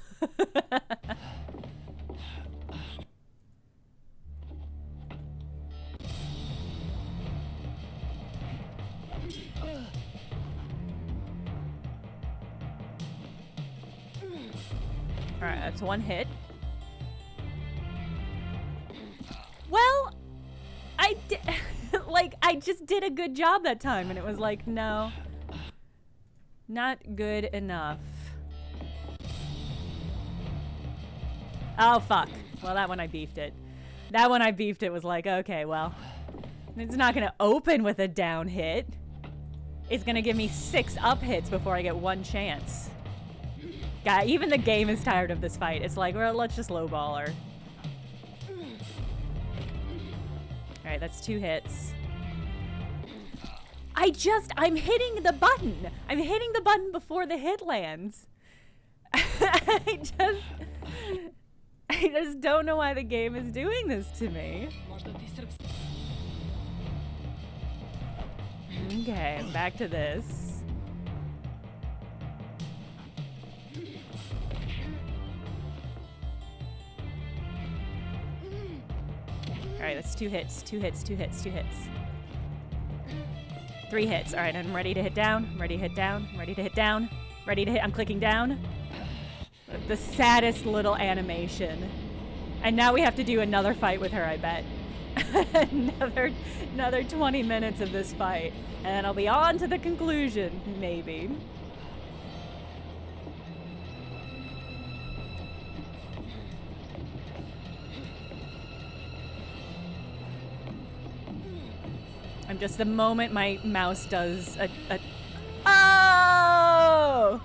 Alright, that's one hit. Well, I just did a good job that time, and it was like, no. Not good enough. Oh, fuck. Well, that one I beefed it. That one I beefed it was like, okay, well, it's not gonna open with a down hit. It's gonna give me 6 up hits before I get one chance. God, even the game is tired of this fight. It's like, well, let's just lowball her. Alright, that's 2 hits. I'm hitting the button. I'm hitting the button before the hit lands. I just don't know why the game is doing this to me. Okay, back to this. Alright, that's 2 hits, 2 hits, 2 hits, 2 hits. 3 hits. Alright, I'm ready to hit down. I'm ready to hit down. I'm ready to hit down. Ready to hit. I'm clicking down. The saddest little animation. And now we have to do another fight with her, I bet. another 20 minutes of this fight. And then I'll be on to the conclusion, maybe. I'm just, the moment my mouse does a oh!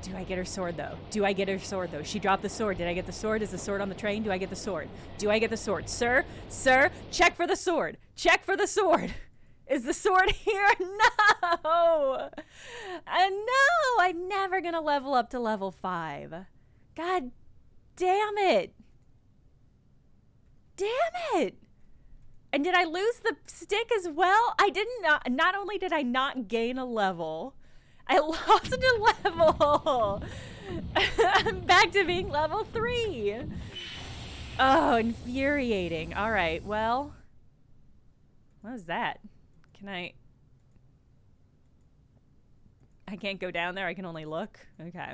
Do I get her sword, though? Do I get her sword, though? She dropped the sword. Did I get the sword? Is the sword on the train? Do I get the sword? Do I get the sword? Sir? Sir? Check for the sword. Check for the sword. Is the sword here? No! No! I'm never gonna level up to level 5. God damn it. Damn it! And did I lose the stick as well? I didn't. Not only did I not gain a level, I lost a level. I'm back to being level 3. Oh, infuriating. All right, well, what is that? Can I can't go down there. I can only look. Okay.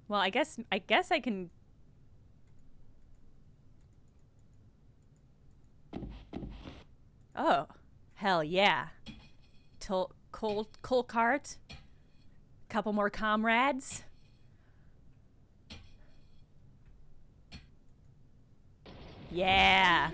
Well, I guess I can. Oh, hell yeah! Coal cart. Couple more comrades. Yeah.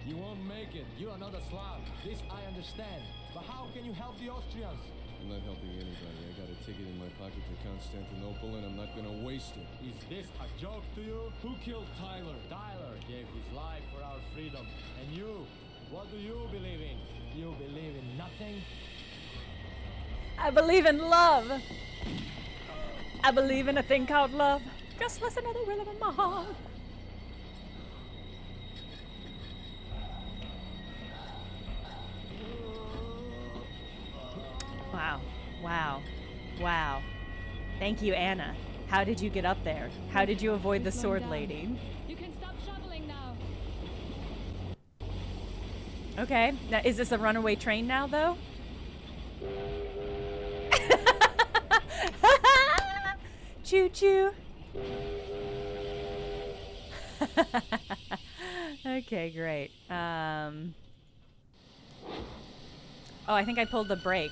You won't make it. You're another Slav. This I understand. But how can you help the Austrians? I'm not helping anybody. I got a ticket in my pocket to Constantinople, and I'm not gonna waste it. Is this a joke to you? Who killed Tyler? Tyler gave his life for our freedom. And you? What do you believe in? You believe in nothing? I believe in love. I believe in a thing called love. Just listen to the rhythm of my heart. Wow. Wow. Wow. Thank you, Anna. How did you get up there? How did you avoid the sword lady? You can stop shoveling now. Okay. Now, is this a runaway train now, though? Choo-choo. Okay, great. Oh, I think I pulled the brake.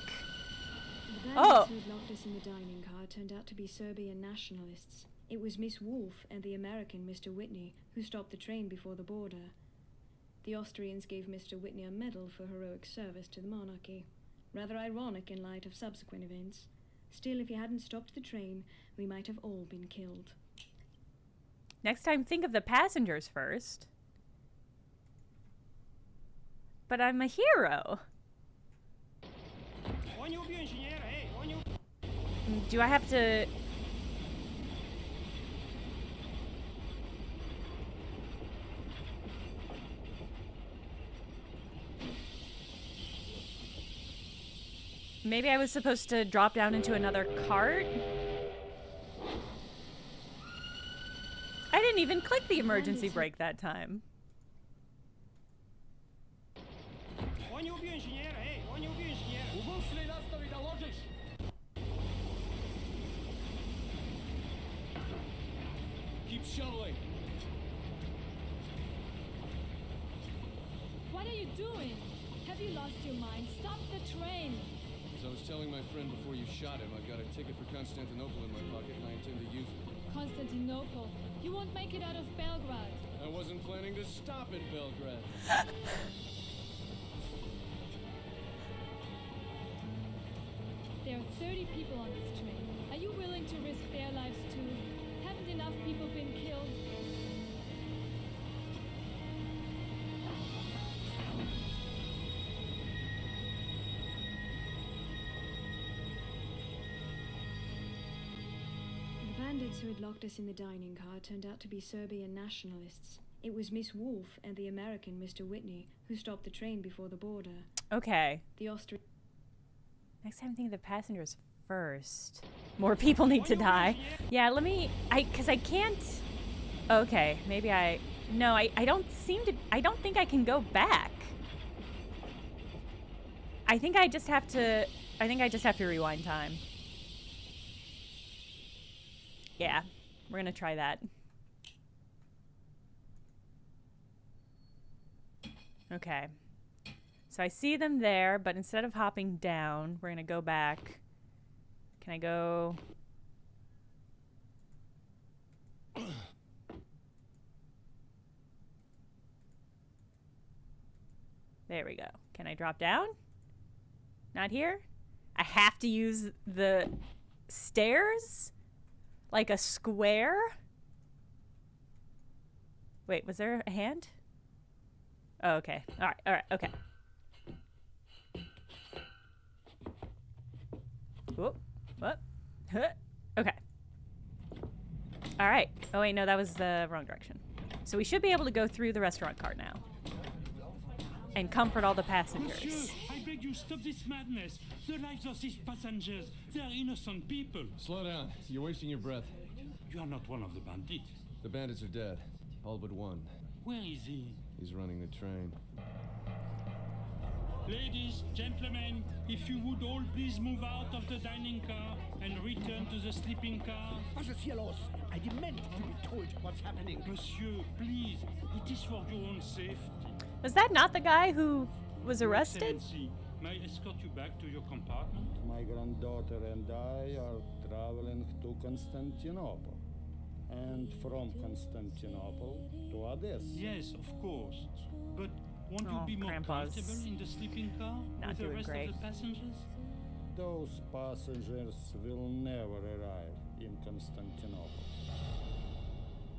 The Oh! bandits who had locked us in the dining car turned out to be Serbian nationalists. It was Miss Wolfe and the American Mr. Whitney who stopped the train before the border. The Austrians gave Mr. Whitney a medal for heroic service to the monarchy. Rather ironic in light of subsequent events. Still, if he hadn't stopped the train, we might have all been killed. Next time, think of the passengers first. But I'm a hero. Do I have to... Maybe I was supposed to drop down into another cart? I didn't even click the emergency brake that time. Keep shoveling. What are you doing? Have you lost your mind? Stop the train! As I was telling my friend before you shot him, I've got a ticket for Constantinople in my pocket and I intend to use it. Constantinople. You won't make it out of Belgrade. I wasn't planning to stop in Belgrade. There are 30 people on this train. Are you willing to risk their lives too? Haven't enough people been killed? The bandits who had locked us in the dining car turned out to be Serbian nationalists. It was Miss Wolfe and the American Mr. Whitney who stopped the train before the border. Okay. The Austrian... Next time, think of the passengers first. More people need to die. Yeah, let me... Because I can't... Okay, maybe I... No, I don't seem to... I don't think I can go back. I think I just have to... I think I just have to rewind time. Yeah, we're gonna try that. Okay. So I see them there, but instead of hopping down, we're gonna go back. Can I go... There we go. Can I drop down? Not here? I have to use the stairs? Like a square? Wait, was there a hand? Oh, okay. Alright, okay. Whoop, whoop, huh. Okay. Alright. Oh wait, no, that was the wrong direction. So we should be able to go through the restaurant cart now. And comfort all the passengers. Monsieur, I beg you, stop this madness. The lives of these passengers, they are innocent people. Slow down. You're wasting your breath. You are not one of the bandits. The bandits are dead. All but one. Where is he? He's running the train. Ladies, gentlemen, if you would all please move out of the dining car and return to the sleeping car. Was ist hier los? I demand to be told what's happening. Monsieur, please, it is for your own safety. Was that not the guy who was arrested? Excellency, may I escort you back to your compartment? My granddaughter and I are traveling to Constantinople. And from Constantinople to Odessa. Yes, of course. But won't you be more Grandpa's comfortable in the sleeping car not with the doing rest great. of the passengers? Those passengers will never arrive in Constantinople.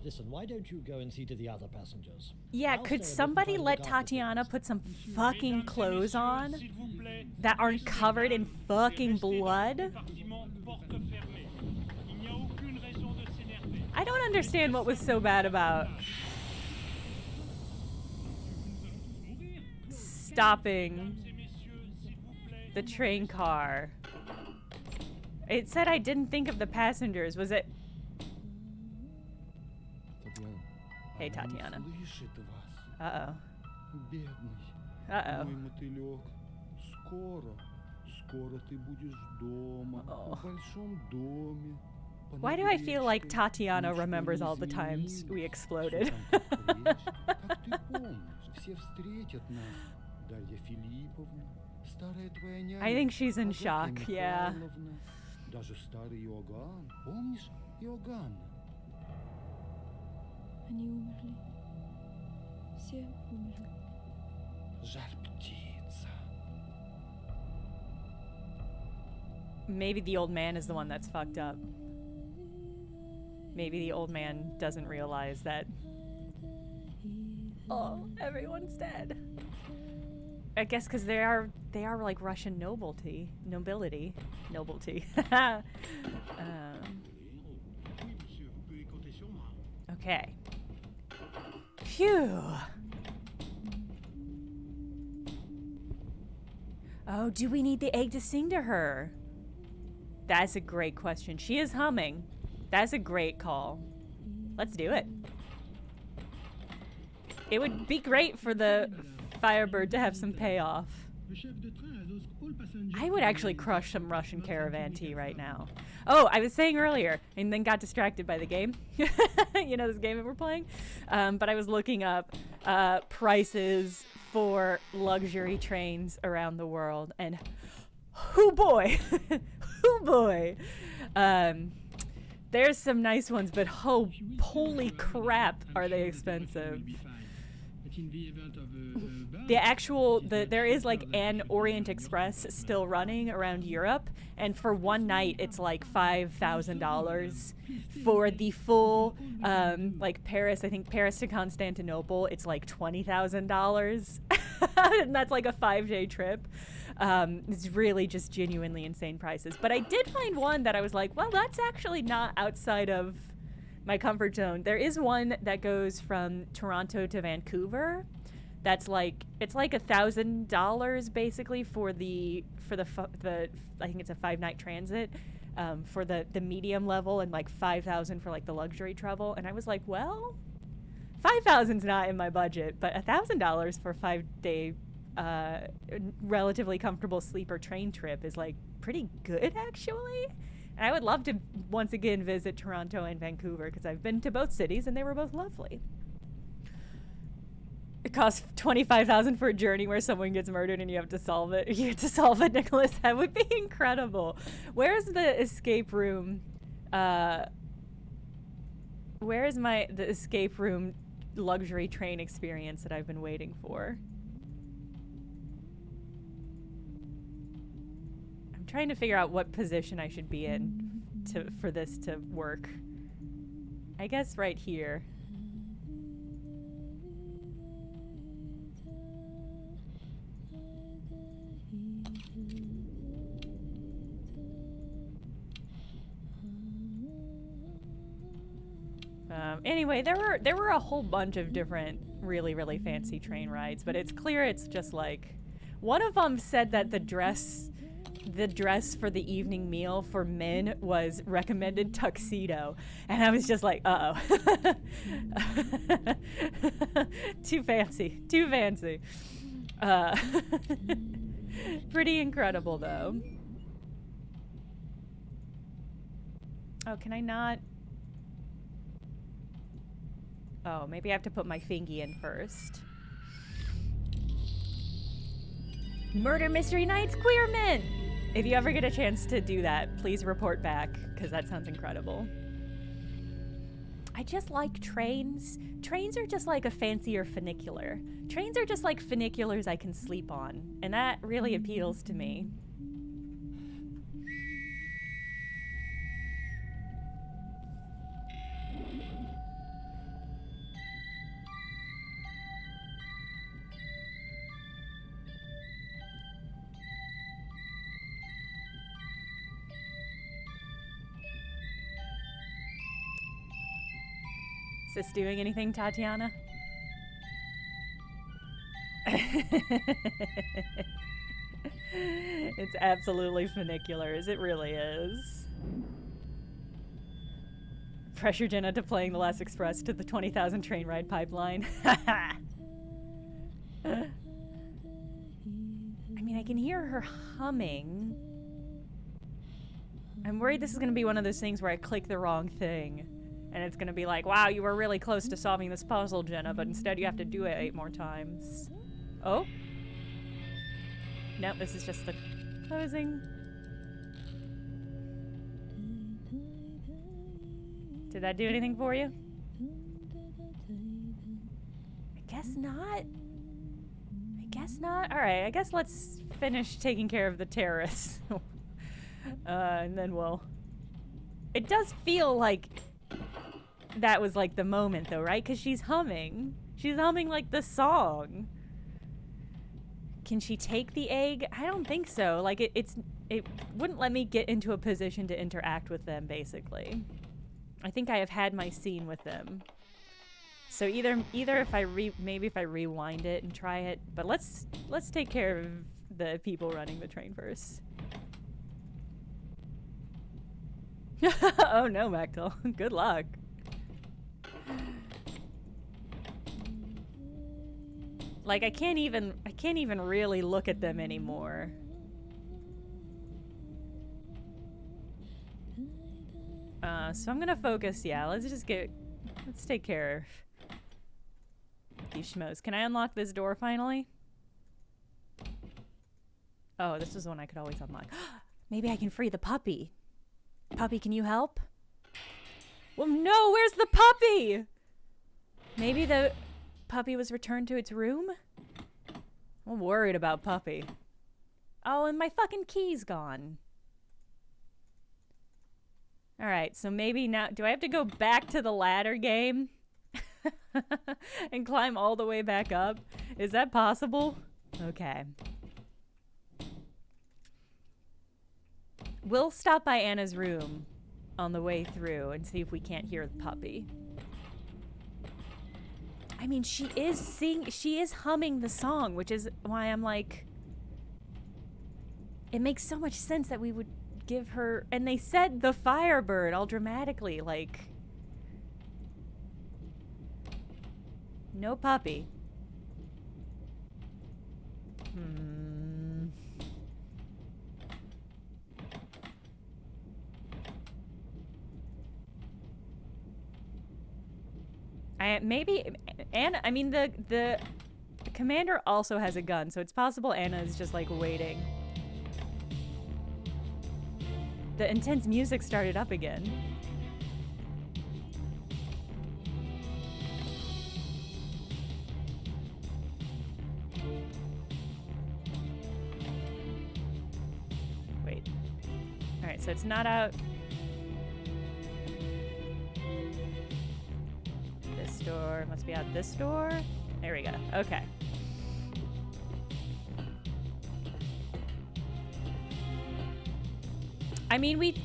Listen, why don't you go and see to the other passengers? Yeah, I'll could stay a bit and somebody try to let look after Tatiana things. put some fucking Mesdames et clothes messieurs, on s'il vous plaît, that aren't laissez covered in mesdames fucking rester dans le blood? compartiment, porte fermée. Il n'y a aucune raison de s'énerver. I don't understand what was so bad about stopping Mesdames et messieurs, s'il vous plaît. the train car. It said I didn't think of the passengers. Was it? Tatiana. Hey, Tatiana. Слышит вас, Uh-oh. бедный. Uh-oh. Мой мотылек. Скоро ты будешь дома. Oh. В большом доме. Why do I feel like По-настоящему. Tatiana Ничто remembers не all the times we изменилось. exploded? Всё там как прежде. Как ты помнишь, все встретят нас. Дарья Филипповна, старая твоя няня. I think she's in Агафья shock, yeah. Михайловна, даже старый Иоганн. Помнишь Иоганна? Они умерли. Все умерли. Жар птица. Maybe the old man is the one that's fucked up. Maybe the old man doesn't realize that. Oh, everyone's dead. I guess because they are like Russian nobility. Okay. Phew. Oh, do we need the egg to sing to her? That's a great question. She is humming. That's a great call. Let's do it. It would be great for the Firebird to have some payoff. I would actually crush some Russian caravan tea right now. Oh, I was saying earlier, and then got distracted by the game. You know, this game that we're playing? But I was looking up prices for luxury trains around the world, and hoo boy, hoo boy. There's some nice ones, but holy crap, are they expensive. There is like an Orient Express still running around Europe, and for one night it's like $5,000. For the full, like Paris, I think Paris to Constantinople, it's like $20,000. And that's like a 5-day trip. It's really just genuinely insane prices. But I did find one that I was like, well, that's actually not outside of my comfort zone. There is one that goes from Toronto to Vancouver. That's like, it's like $1,000 basically for the I think it's a 5-night transit for the medium level, and like $5,000 for like the luxury travel. And I was like, well, $5,000's not in my budget, but $1,000 for a 5-day relatively comfortable sleeper train trip is like pretty good actually. And I would love to once again visit Toronto and Vancouver because I've been to both cities and they were both lovely. It costs $25,000 for a journey where someone gets murdered and you have to solve it. You have to solve it, Nicholas. That would be incredible. Where's the escape room? Where is the escape room luxury train experience that I've been waiting for? I'm trying to figure out what position I should be in for this to work. I guess right here. Anyway, there were a whole bunch of different really fancy train rides, but it's clear it's just like, one of them said that the dress for the evening meal for men was recommended tuxedo, and I was just like, uh-oh. Too fancy. Pretty incredible though. Oh, can I not? Oh, maybe I have to put my fingy in first. Murder Mystery Nights Queer Men! If you ever get a chance to do that, please report back, because that sounds incredible. I just like trains. Trains are just like a fancier funicular. Trains are just like funiculars I can sleep on, and that really appeals to me. Is this doing anything, Tatiana? It's absolutely funiculars. It really is. Pressure Jenna to playing The Last Express to the 20,000 train ride pipeline. I mean, I can hear her humming. I'm worried this is going to be one of those things where I click the wrong thing. And it's going to be like, wow, you were really close to solving this puzzle, Jenna, but instead you have to do it 8 more times. Oh? Nope, this is just the closing. Did that do anything for you? I guess not. Alright, I guess let's finish taking care of the terrorists. And then we'll... It does feel like... that was like the moment though, right? Because she's humming. She's humming like the song. Can she take the egg? I don't think so. Like it wouldn't let me get into a position to interact with them, basically. I think I have had my scene with them. So either if I rewind it and try it, but let's take care of the people running the train first. Oh no, Mechtel. Good luck. Like I can't even really look at them anymore. So I'm gonna focus, yeah, let's take care of these schmoes. Can I unlock this door finally? Oh, this is the one I could always unlock. Maybe I can free the puppy. Puppy, can you help? Well, no, where's the puppy? Maybe the puppy was returned to its room? I'm worried about puppy. Oh, and my fucking key's gone. Alright, so maybe now... Do I have to go back to the ladder game? And climb all the way back up? Is that possible? Okay. We'll stop by Anna's room on the way through and see if we can't hear the puppy. I mean, she is humming the song, which is why I'm like... It makes so much sense that we would give her... And they said the Firebird all dramatically, like... No puppy. I mean, the commander also has a gun, so it's possible Anna is just like waiting. The intense music started up again. Wait. Alright, so it's not out. This door must be out this door. There we go. Okay. I mean, we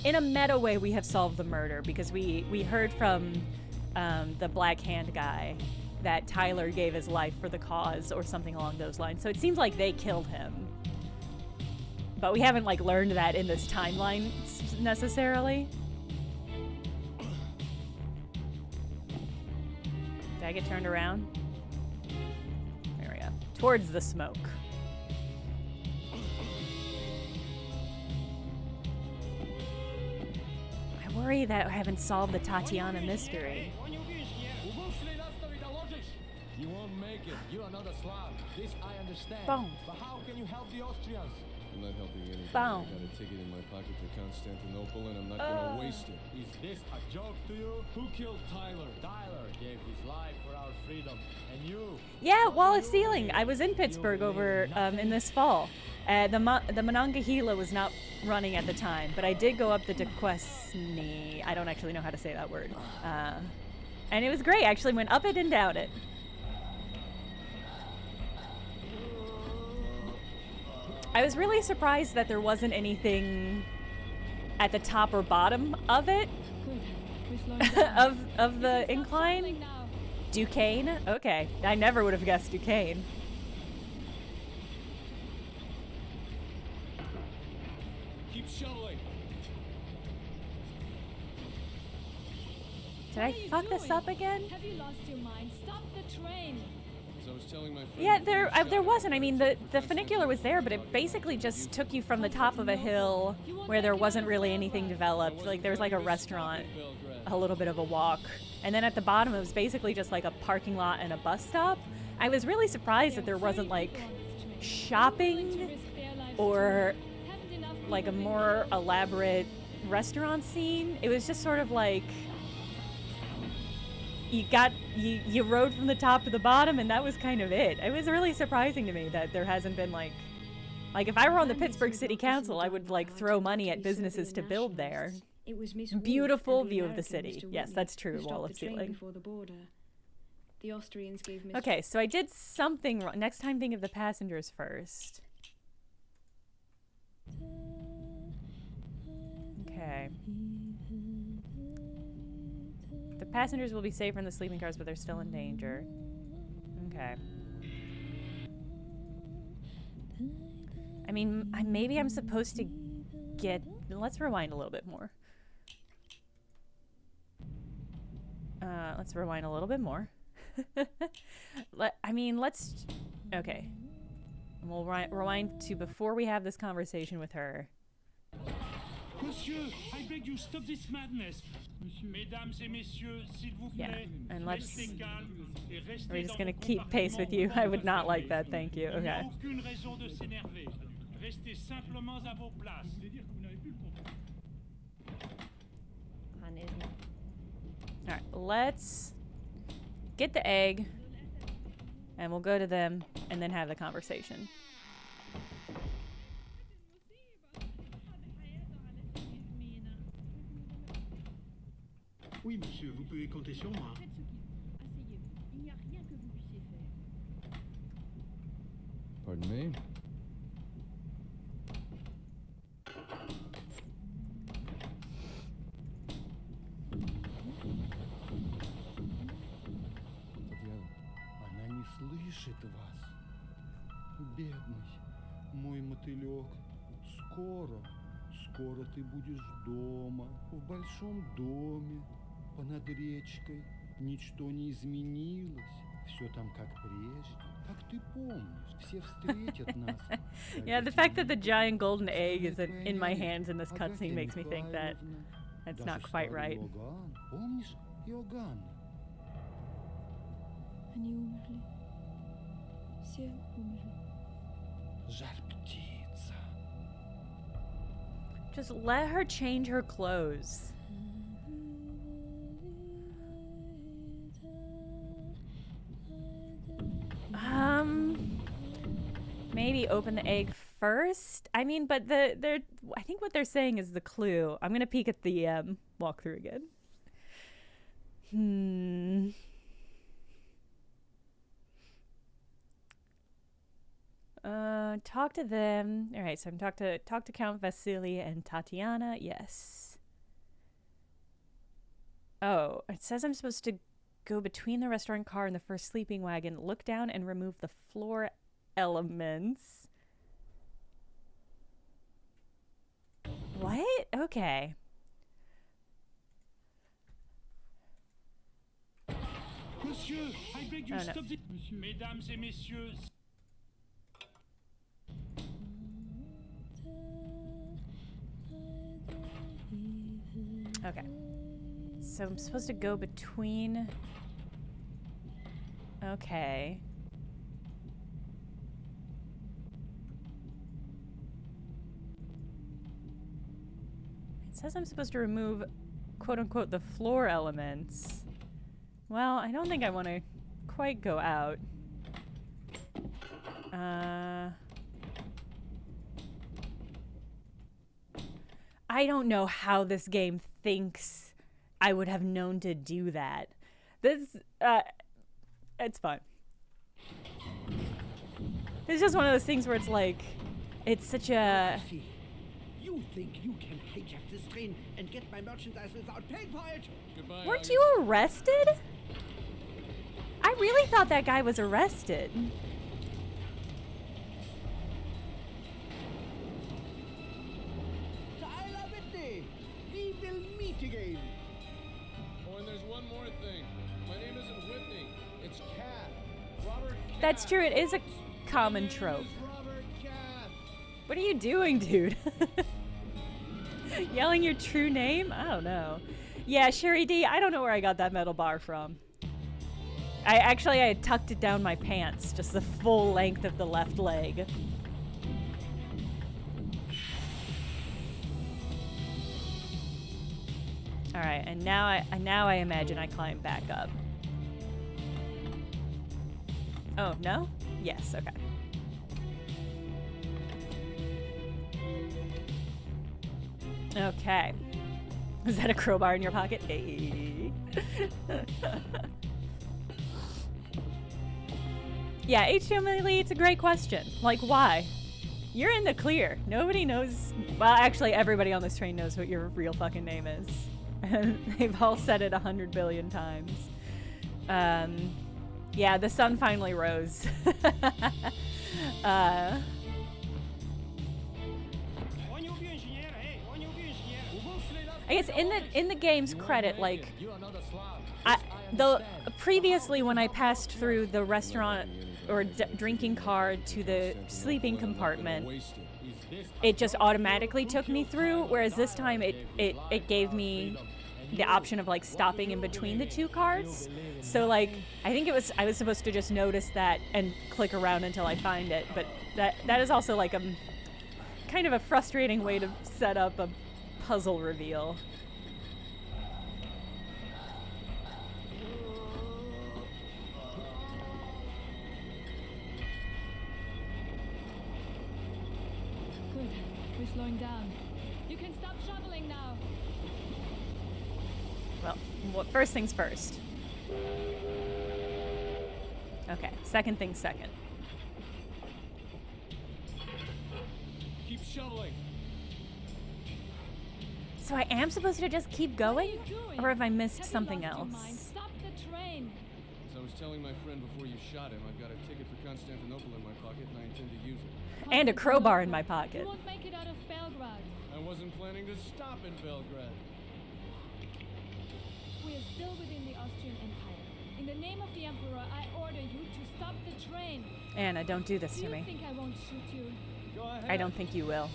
in a meta way we have solved the murder because we heard from the Black Hand guy that Tyler gave his life for the cause or something along those lines. So it seems like they killed him. But we haven't like learned that in this timeline necessarily. Did I get turned around? There we go. Towards the smoke. I worry that I haven't solved the Tatiana mystery. You won't make it. You're another Slav. This I understand. Boom. But how can you help the Austrians? I'm not helping anybody. Boom. I got a ticket in my pocket to Constantinople and I'm not gonna waste it. Is this a joke to you? Who killed Tyler? Tyler gave his life for our freedom. And you? Yeah, Wall of Ceiling. I was in Pittsburgh over in this fall. The Monongahela was not running at the time, but I did go up the Duquesne. I don't actually know how to say that word. And it was great. I actually went up it and down it. I was really surprised that there wasn't anything at the top or bottom of it. of the incline. Duquesne? Okay. I never would have guessed Duquesne. Keep shoveling. Did I fuck this up again? Have you lost your mind? Stop the train. As I was telling my friend Yeah, before you there shot wasn't. him, I mean, the funicular was there, but it basically just took you from the top of a hill where there wasn't really anything developed. Like, there was like a restaurant, a little bit of a walk. And then at the bottom, it was basically just like a parking lot and a bus stop. I was really surprised that there wasn't like shopping or like a more elaborate restaurant scene. It was just sort of like you rode from the top to the bottom and that was kind of it. It was really surprising to me that there hasn't been like if I were on the Pittsburgh City Council, I would like throw money at businesses to build there. It was Miss Beautiful Wolfe and view of the American city. Mr. Yes, Whitney that's true, who Wall stopped of the train Ceiling. before the border. The Austrians gave Mr. Okay, so I did something wrong. Next time, think of the passengers first. Okay. The passengers will be safe from the sleeping cars, but they're still in danger. Okay. I mean, maybe I'm supposed to get... Let's rewind a little bit more. Let's rewind a little bit more. Let's... Okay. We'll rewind to before we have this conversation with her. Monsieur, I beg you, stop this madness. Mesdames et messieurs, s'il vous plaît, and let's... restez calmes et restez We're just dans gonna vos keep pace with you. I would not like that, compartiments. thank you. Il n'y a Okay. aucune raison de s'énerver. Restez simplement à vos places. Alright, let's get the egg, and we'll go to them, and then have the conversation. Oui, monsieur, vous pouvez compter sur moi. Il n'y a rien que vous puissiez faire. Pardon me? Она не слышит вас. Бедный мой мотылек. Скоро ты будешь дома, в большом доме, понад речкой. Ничто не изменилось. Все там как прежде. Как ты помнишь, все встретят нас. Yeah, the fact that the giant golden egg is in my hands in this cutscene makes me think that that's not quite right. Помнишь Иоганна? Они умерли. Все умерли. Жар-птица. Just let her change her clothes. Maybe open the egg first? I mean, but I think what they're saying is the clue. I'm gonna peek at the walkthrough again. Talk to them. All right, so I'm talk to Count Vasily and Tatiana. Yes. Oh, it says I'm supposed to go between the restaurant car and the first sleeping wagon, look down and remove the floor elements. What? Okay. Monsieur, I beg you, stop this. Mesdames et messieurs. Okay. So I'm supposed to go between... Okay. It says I'm supposed to remove, quote-unquote, the floor elements. Well, I don't think I want to quite go out. I don't know how this game thinks I would have known to do that. This, it's fine. It's just one of those things where it's like, it's such a... You think you can hijack this train and get my merchandise without paying for it? Goodbye, Weren't August. you arrested? I really thought that guy was arrested. Tyler Whitney, we will meet again. Oh, and there's one more thing. My name isn't Whitney. It's Cat. Robert Cat. That's true, it is a common trope. Robert Cat. What are you doing, dude? Yelling your true name? I don't know. Yeah, Sherry D, I don't know where I got that metal bar from. I had tucked it down my pants, just the full length of the left leg. All right, and now I imagine I climb back up. Oh, no? Yes, okay. Okay. Is that a crowbar in your pocket? Hey. Yeah, H2Lee, it's a great question. Like, why? You're in the clear. Nobody knows. Well, actually, everybody on this train knows what your real fucking name is. They've all said it 100 billion times. Yeah, the sun finally rose. I guess in the game's credit, like, previously when I passed through the restaurant or drinking car to the sleeping compartment, it just automatically took me through, whereas this time it gave me the option of like stopping in between the two cars. So like I think I was supposed to just notice that and click around until I find it, but that is also like a kind of a frustrating way to set up a puzzle reveal. Good. We're slowing down. You can stop shoveling now. Well, first things first. Okay, second things second. Keep shoveling. So I am supposed to just keep going? What are you doing? Or have I missed Have you something lost your else? mind? Stop the train. As I was telling my friend before you shot him, I've got a ticket for Constantinople in my pocket and I intend to use it. And a crowbar in my pocket. You won't make it out of Belgrade. I wasn't planning to stop in Belgrade. We are still within the Austrian Empire. In the name of the Emperor, I order you to stop the train. Anna, don't do this to You me. think I won't shoot you? Go ahead. I don't think you will.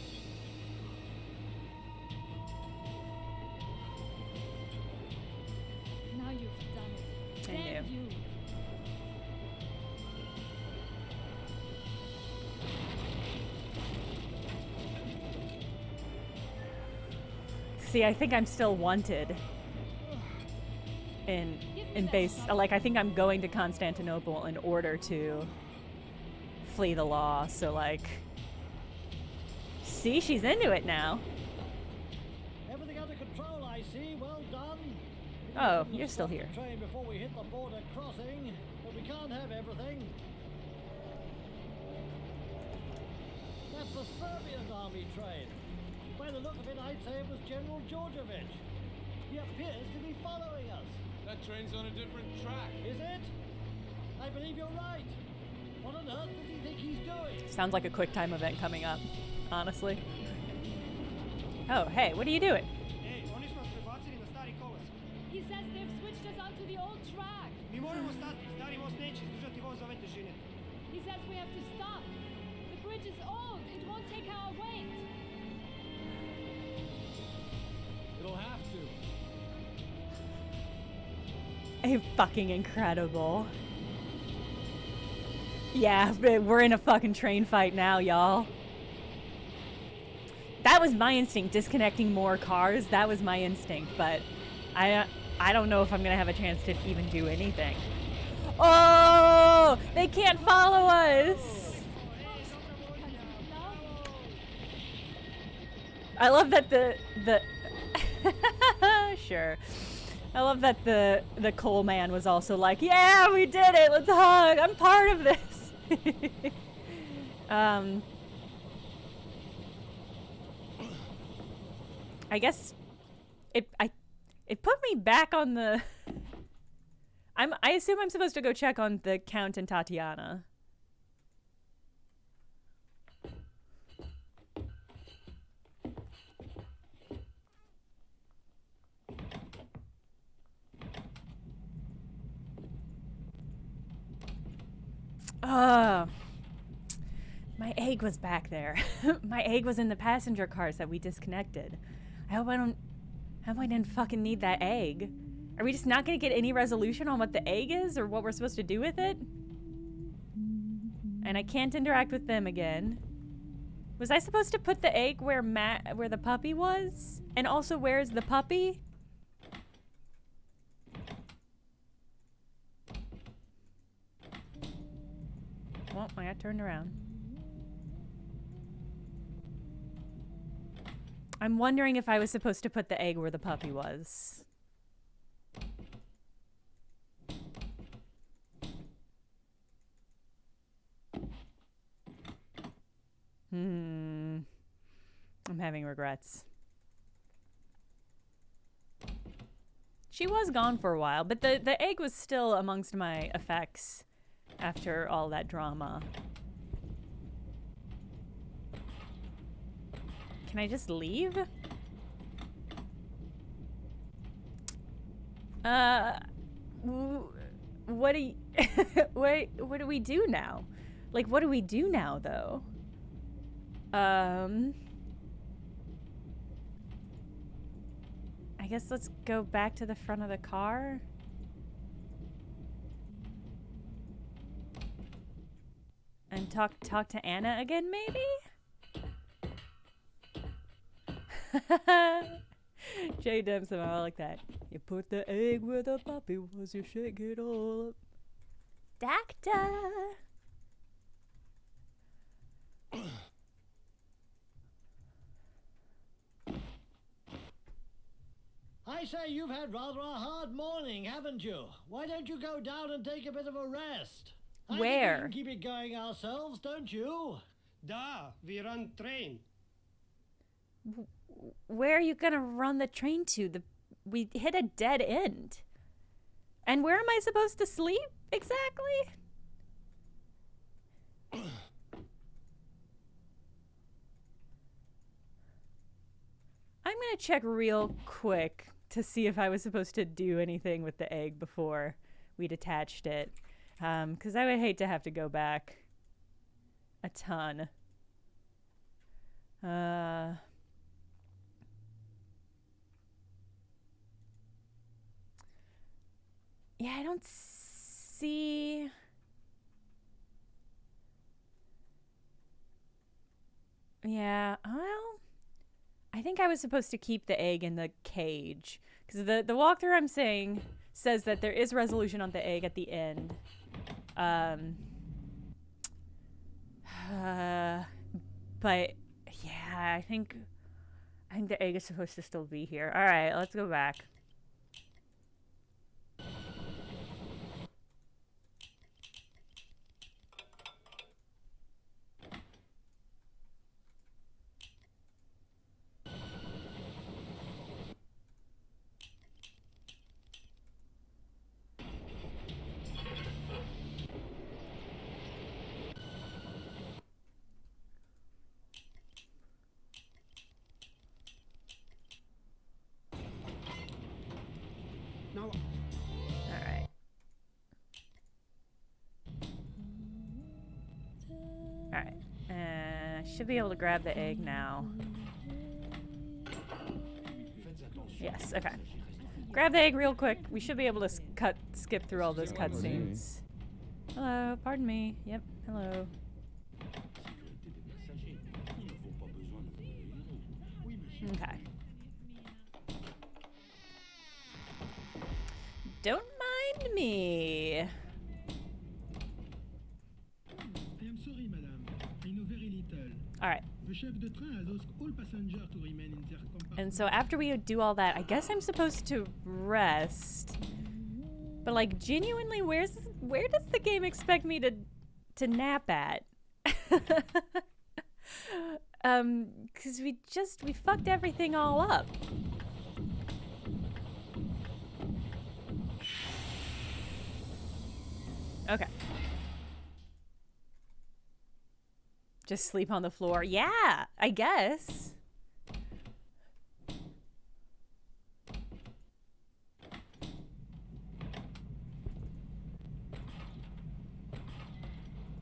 Now you've done it. I Damn knew. you. See, I think I'm still wanted in base. Like, I think I'm going to Constantinople in order to flee the law. So, like, see, she's into it now. Everything under control, I see. Well done. Oh, you're still here. Train before we hit the border crossing, but we can't have everything. That's the Serbian army train. By the look of it, I'd say it was General Georgievich. He appears to be following us. That train's on a different track. Is it? I believe you're right. What on earth does he think he's doing? Sounds like a quick time event coming up, honestly. Oh, hey, what are you doing? Ej, oni su nas prebacili na stari kolos. He says they've switched us onto the old track. Mi moramo stati, stari most neće izdržati voz ove težine. He says we have to stop. The bridge is old. It won't take our weight. It'll have to. Fucking incredible. Yeah, but we're in a fucking train fight now, y'all. That was my instinct, disconnecting more cars. That was my instinct, but I don't know if I'm gonna have a chance to even do anything. Oh, they can't follow us. I love that the sure. I love that the coal man was also like, yeah, we did it. Let's hug. I'm part of this. I guess it put me back on the. I assume I'm supposed to go check on the Count and Tatiana. My egg was back there. My egg was in the passenger cars that we disconnected. I hope I didn't fucking need that egg. Are we just not gonna get any resolution on what the egg is or what we're supposed to do with it? And I can't interact with them again. Was I supposed to put the egg where the puppy was? And also, where's the puppy? Well, I got turned around. I'm wondering if I was supposed to put the egg where the puppy was. I'm having regrets. She was gone for a while, but the egg was still amongst my effects after all that drama. Can I just leave? What do you, what do we do now? Like, what do we do now, though? I guess let's go back to the front of the car. And talk to Anna again, maybe? Jay Dempsey, I like that. You put the egg where the puppy was, you shake it all up. Doctor! I say, you've had rather a hard morning, haven't you? Why don't you go down and take a bit of a rest? I think we can keep it going ourselves, don't you? Da, we run train. Where are you gonna run the train to? We hit a dead end. And where am I supposed to sleep exactly? I'm gonna check real quick to see if I was supposed to do anything with the egg before we detached it. Because I would hate to have to go back a ton. Yeah, I don't see... Yeah, well... I think I was supposed to keep the egg in the cage. Because the walkthrough I'm saying says that there is resolution on the egg at the end. But yeah, I think the egg is supposed to still be here. All right, let's go back. Now, Alright. Alright. I should be able to grab the egg now. Yes, okay. Grab the egg real quick. We should be able to skip through all those cutscenes. Hello, pardon me. Yep, hello. Okay. Don't mind me. I am sorry, madam. I know very little. All right. The chef de train has asked all passengers to remain in their compartment. And so after we do all that, I guess I'm supposed to rest. But like genuinely, where does the game expect me to nap at? Cuz we fucked everything all up. Okay. Just sleep on the floor. Yeah, I guess.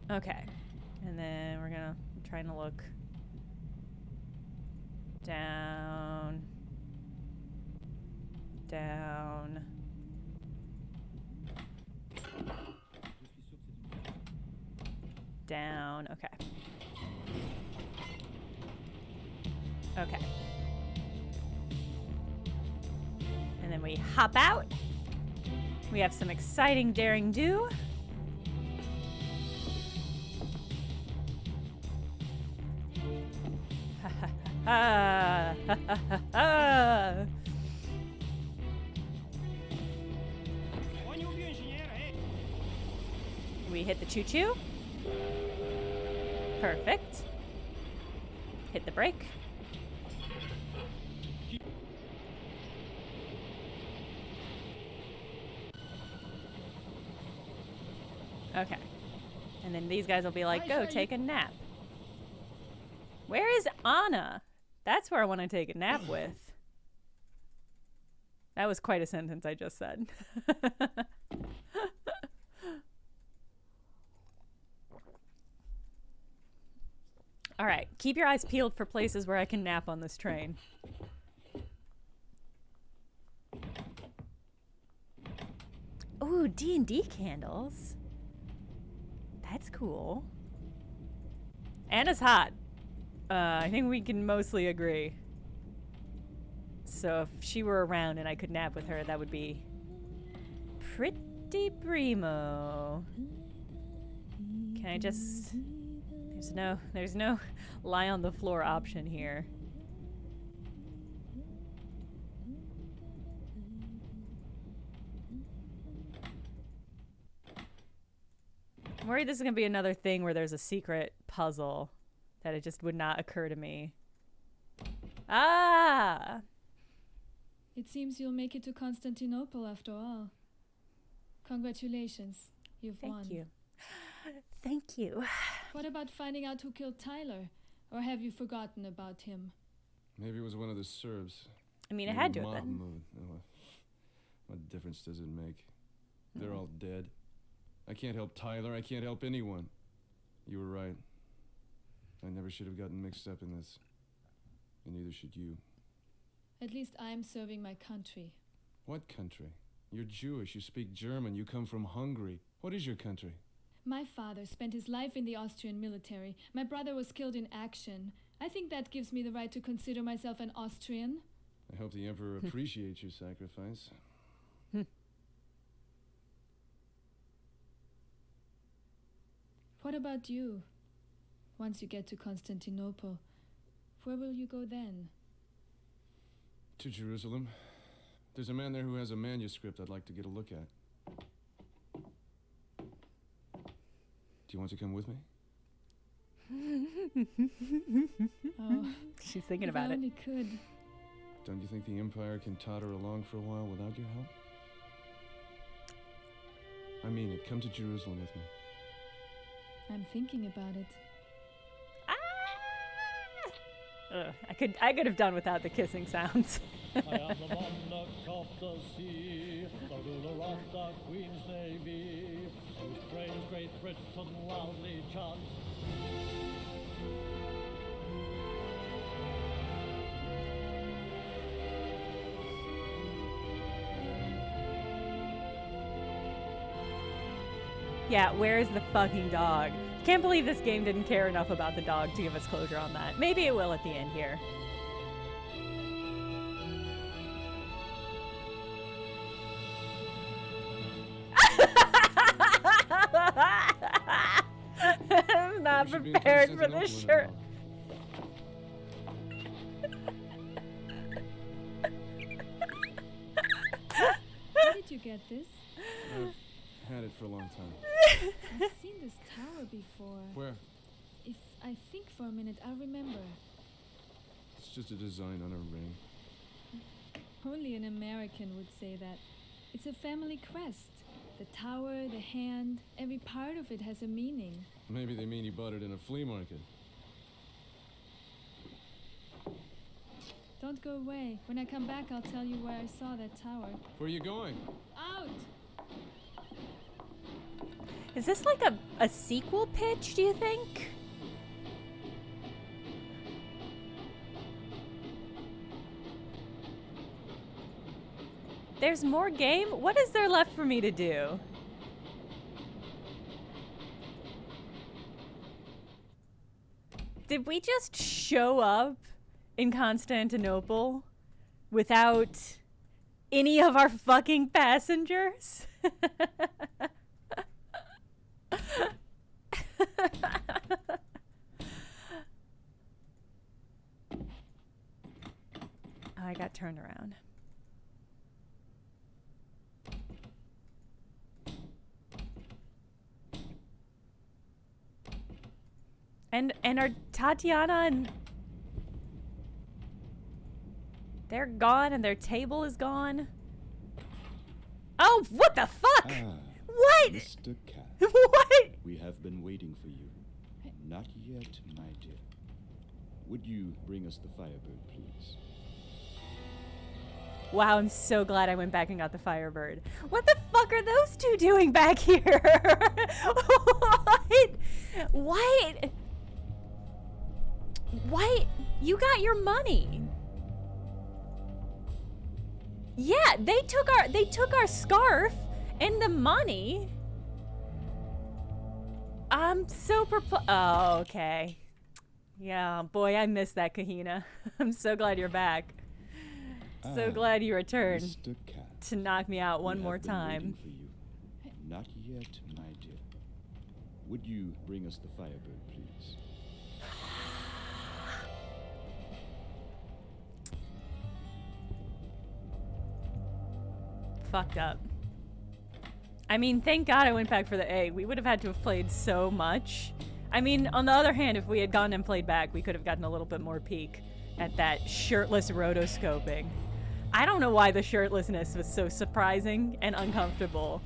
Okay. And then we're gonna try to look down. Down. Down. Okay. Okay. And then we hop out. We have some exciting daring do. Ha ha ha. We hit the choo-choo. Perfect. Hit the brake. Okay. And then these guys will be like, go take a nap. Where is Anna? That's where I want to take a nap with. That was quite a sentence I just said. All right, keep your eyes peeled for places where I can nap on this train. Ooh, D&D candles. That's cool. Anna's hot. I think we can mostly agree. So if she were around and I could nap with her, that would be pretty primo. Can I just... There's no lie on the floor option here. I'm worried this is going to be another thing where there's a secret puzzle that it just would not occur to me. Ah! It seems you'll make it to Constantinople after all. Congratulations. You've won. Thank you. Thank you. What about finding out who killed Tyler? Or have you forgotten about him? Maybe it was one of the Serbs. I mean, it had to have been. Mahmoud. Oh, what difference does it make? They're all dead. I can't help Tyler. I can't help anyone. You were right. I never should have gotten mixed up in this. And neither should you. At least I'm serving my country. What country? You're Jewish. You speak German. You come from Hungary. What is your country? My father spent his life in the Austrian military. My brother was killed in action. I think that gives me the right to consider myself an Austrian. I hope the Emperor appreciates your sacrifice. What about you? Once you get to Constantinople, where will you go then? To Jerusalem. There's a man there who has a manuscript I'd like to get a look at. Do you want to come with me? Oh, she's thinking about if I it. only could. Don't you think the Empire can totter along for a while without your help? I mean it. Come to Jerusalem with me. I'm thinking about it. I could have done without the kissing sounds. I am the monarch of the sea, the ruler of the Queen's Navy, whose praise Great Britain loudly chants. Yeah, where's the fucking dog? Can't believe this game didn't care enough about the dog to give us closure on that. Maybe it will at the end here. I'm not prepared for this shirt. Where did you get this? I've had it for a long time. I've seen this tower before. Where? If I think for a minute, I'll remember. It's just a design on a ring. Only an American would say that. It's a family crest. The tower, the hand, every part of it has a meaning. Maybe they mean you bought it in a flea market. Don't go away. When I come back, I'll tell you where I saw that tower. Where are you going? Out! Is this like a sequel pitch, do you think? There's more game? What is there left for me to do? Did we just show up in Constantinople without any of our fucking passengers? Oh, I got turned around. And are Tatiana and... They're gone and their table is gone? Oh, what the fuck? What? Mr. Cat. What? We have been waiting for you. Not yet, my dear. Would you bring us the Firebird, please? Wow, I'm so glad I went back and got the Firebird. What the fuck are those two doing back here? What? What? What? You got your money. Yeah, they took our scarf and the money. I'm so oh, okay. Yeah, boy, I missed that, Kahina. I'm so glad you're back. So glad you returned Mr. Cat, to knock me out one we more have been time. waiting for you. Not yet, my dear. Would you bring us the Firebird, please? Fucked up. I mean, thank God I went back for the A. We would have had to have played so much. I mean, on the other hand, if we had gone and played back, we could have gotten a little bit more peek at that shirtless rotoscoping. I don't know why the shirtlessness was so surprising and uncomfortable.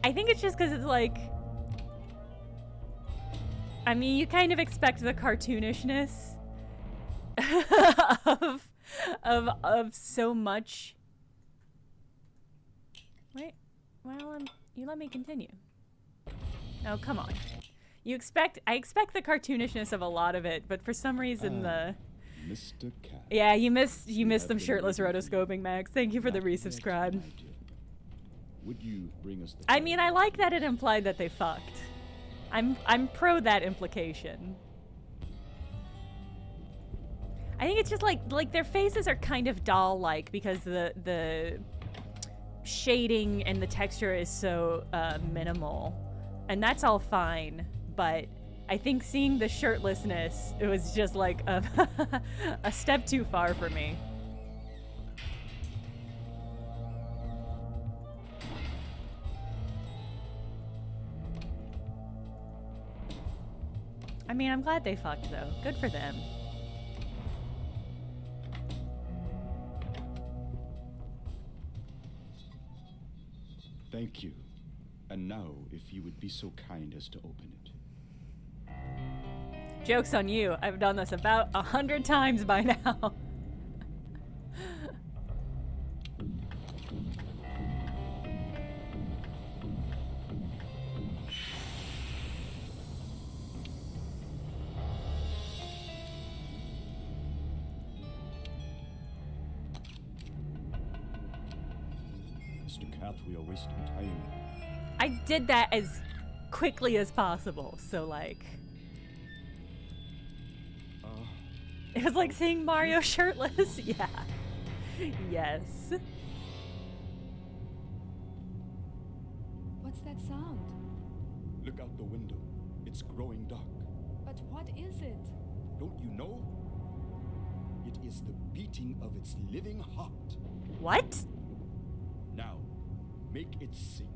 I think it's just because it's like... I mean, you kind of expect the cartoonishness of so much... Wait, well, you let me continue. Oh, come on. I expect the cartoonishness of a lot of it, but for some reason Mr. Cat. Yeah, you missed some shirtless rotoscoping, Max. Thank you for the resubscribe. Would you bring us the I mean, I like that it implied that they fucked. I'm pro that implication. I think it's just like their faces are kind of doll-like because the shading and the texture is so minimal, and that's all fine, but I think seeing the shirtlessness, it was just like a step too far for me. I mean, I'm glad they fucked though. Good for them. Thank you. And now, if you would be so kind as to open it. Joke's on you. I've done this about 100 times by now. Mr. Cat, we are wasting time. I did that as quickly as possible, so like... It was like seeing Mario shirtless. Yeah. Yes. What's that sound? Look out the window. It's growing dark. But what is it? Don't you know? It is the beating of its living heart. What? Now, make it sing.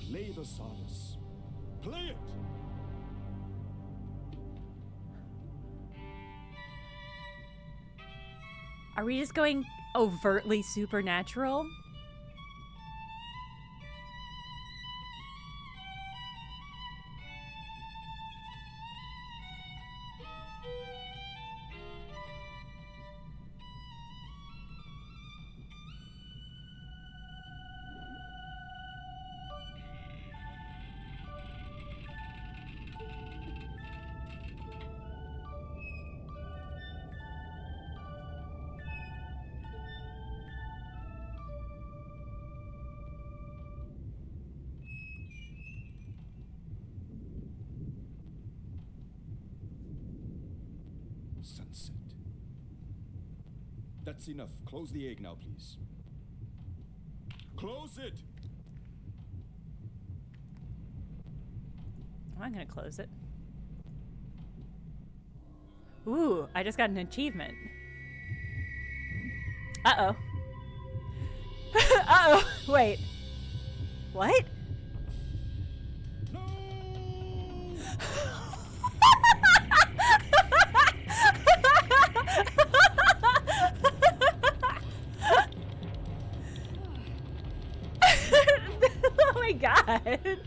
Play the solace. Play it! Are we just going overtly supernatural? Sunset. That's enough. Close the egg now, please. Close it! I'm gonna close it. Ooh, I just got an achievement. Uh-oh. Uh-oh. Wait. What? Oh my god.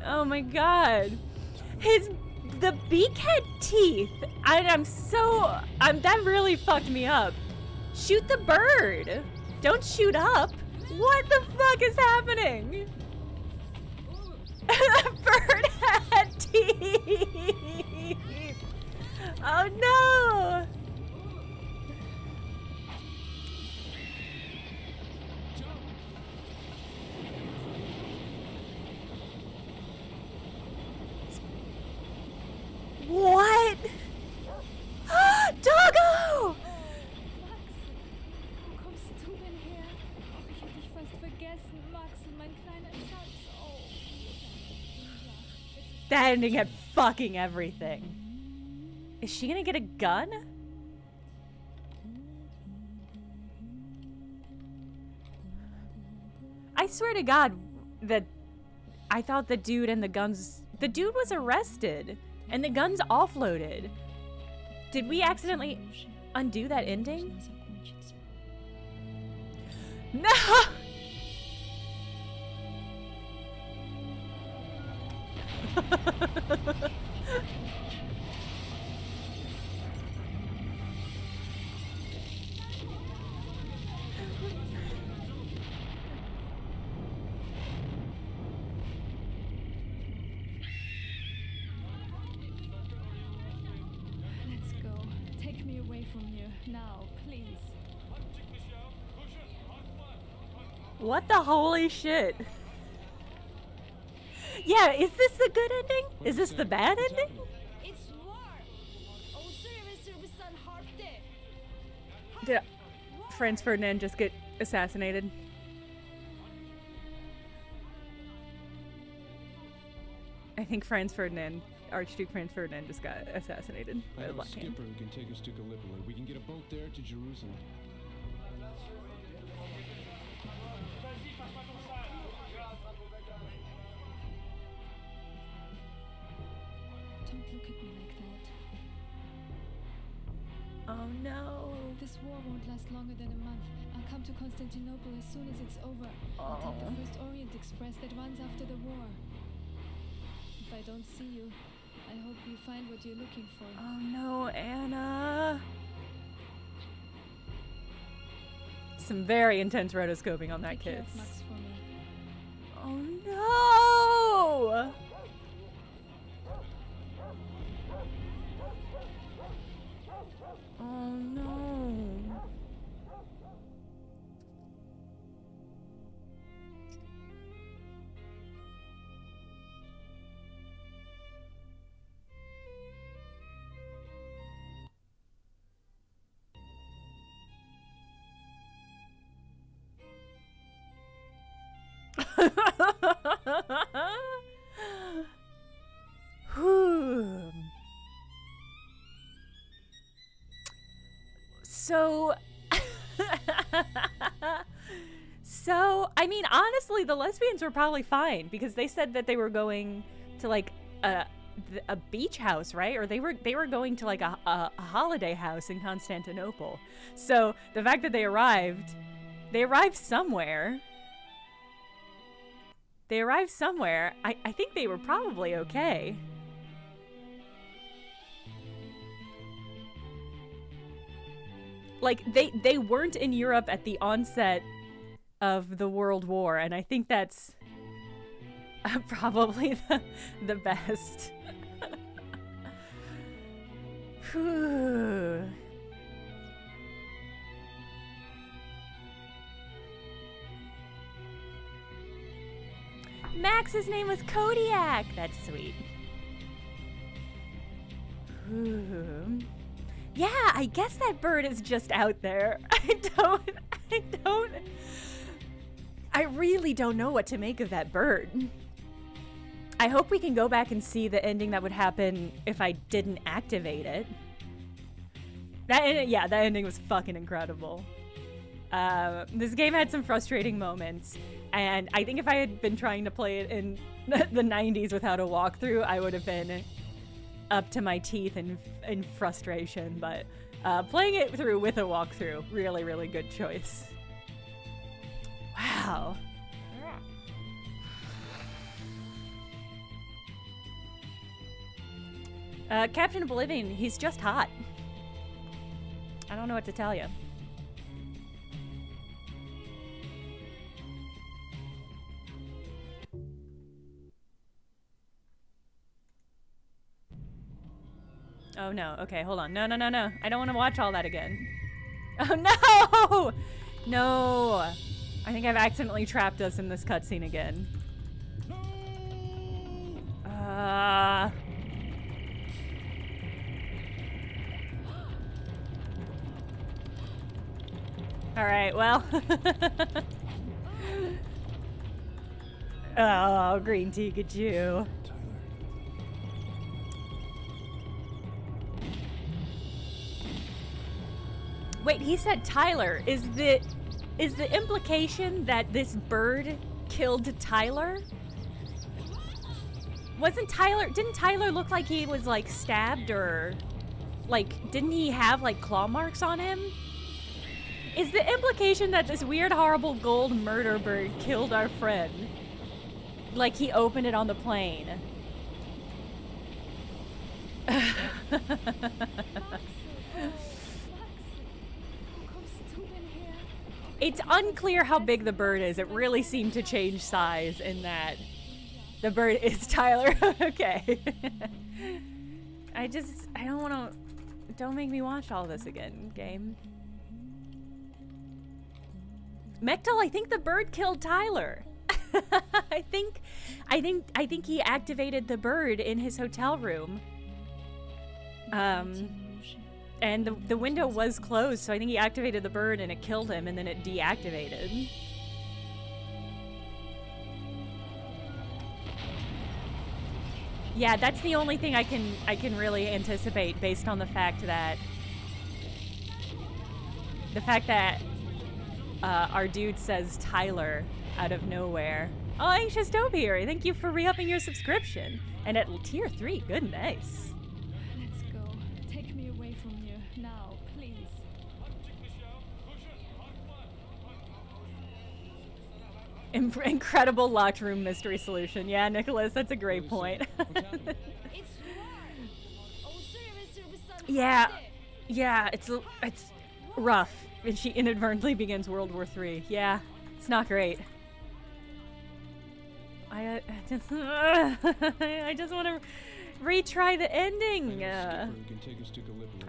Oh my god. His The beakhead teeth. That really fucked me up. Shoot the bird. Don't shoot up. What the fuck is happening? The bird had teeth. Oh no. What? Doggo! Max, wo kommst du denn her? Oh, ich hab dich fast vergessen, Max, mein kleiner Schatz. Oh. That ending had fucking everything. Is she gonna get a gun? I swear to God that I thought the dude and the guns... The dude was arrested and the guns offloaded. Did we accidentally undo that ending? No! Let's go. Take me away from here now, please. What the holy shit? Yeah, is this the good ending? Is this the bad ending? It's war. Did Franz Ferdinand just get assassinated? I think Franz Ferdinand, Archduke Franz Ferdinand, just got assassinated I by the have a Black Hand. skipper who can take us to Gallipoli. We can get a boat there to Jerusalem. Don't look at me like that. Oh no. This war won't last longer than a month. I'll come to Constantinople as soon as it's over. I'll take the first Orient Express that runs after the war. If I don't see you, I hope you find what you're looking for. Oh no, Anna. Some very intense rotoscoping on that Take care kiss. of Max for me. Oh no! Oh no. Whew. I mean, honestly, the lesbians were probably fine because they said that they were going to like a beach house, right? Or they were going to like a holiday house in Constantinople. So the fact that they arrived somewhere. I think they were probably okay. Like, they weren't in Europe at the onset of the World War, and I think that's probably the best. Whew. Max's name was Kodiak. That's sweet. Whew. Yeah, I guess that bird is just out there. I really don't know what to make of that bird. I hope we can go back and see the ending that would happen if I didn't activate it. That ending was fucking incredible. This game had some frustrating moments, and I think if I had been trying to play it in the 90s without a walkthrough, I would have been up to my teeth in frustration, but playing it through with a walkthrough, really, really good choice. Wow. Captain Oblivion, he's just hot. I don't know what to tell you. Oh no, okay, hold on. No. I don't want to watch all that again. Oh no! No! I think I've accidentally trapped us in this cutscene again. Alright, well. Oh, green tea, get you. Wait, he said Tyler. Is the implication that this bird killed Tyler? Didn't Tyler look like he was like stabbed, or like didn't he have like claw marks on him? Is the implication that this weird horrible gold murder bird killed our friend? Like he opened it on the plane. It's unclear how big the bird is. It really seemed to change size in that the bird is Tyler. Okay. I don't want to... Don't make me watch all this again, game. Mechtel, I think the bird killed Tyler. I think he activated the bird in his hotel room. And the window was closed, so I think he activated the bird and it killed him, and then it deactivated. Yeah, that's the only thing I can really anticipate based on the fact that our dude says Tyler out of nowhere. Oh, Anxious Stoeber, thank you for re-upping your subscription. And at tier 3, good, nice. Incredible locked room mystery solution. Yeah, Nicholas, that's a great point. Yeah, it's rough. And she inadvertently begins World War III. Yeah, it's not great. I just want to retry the ending. I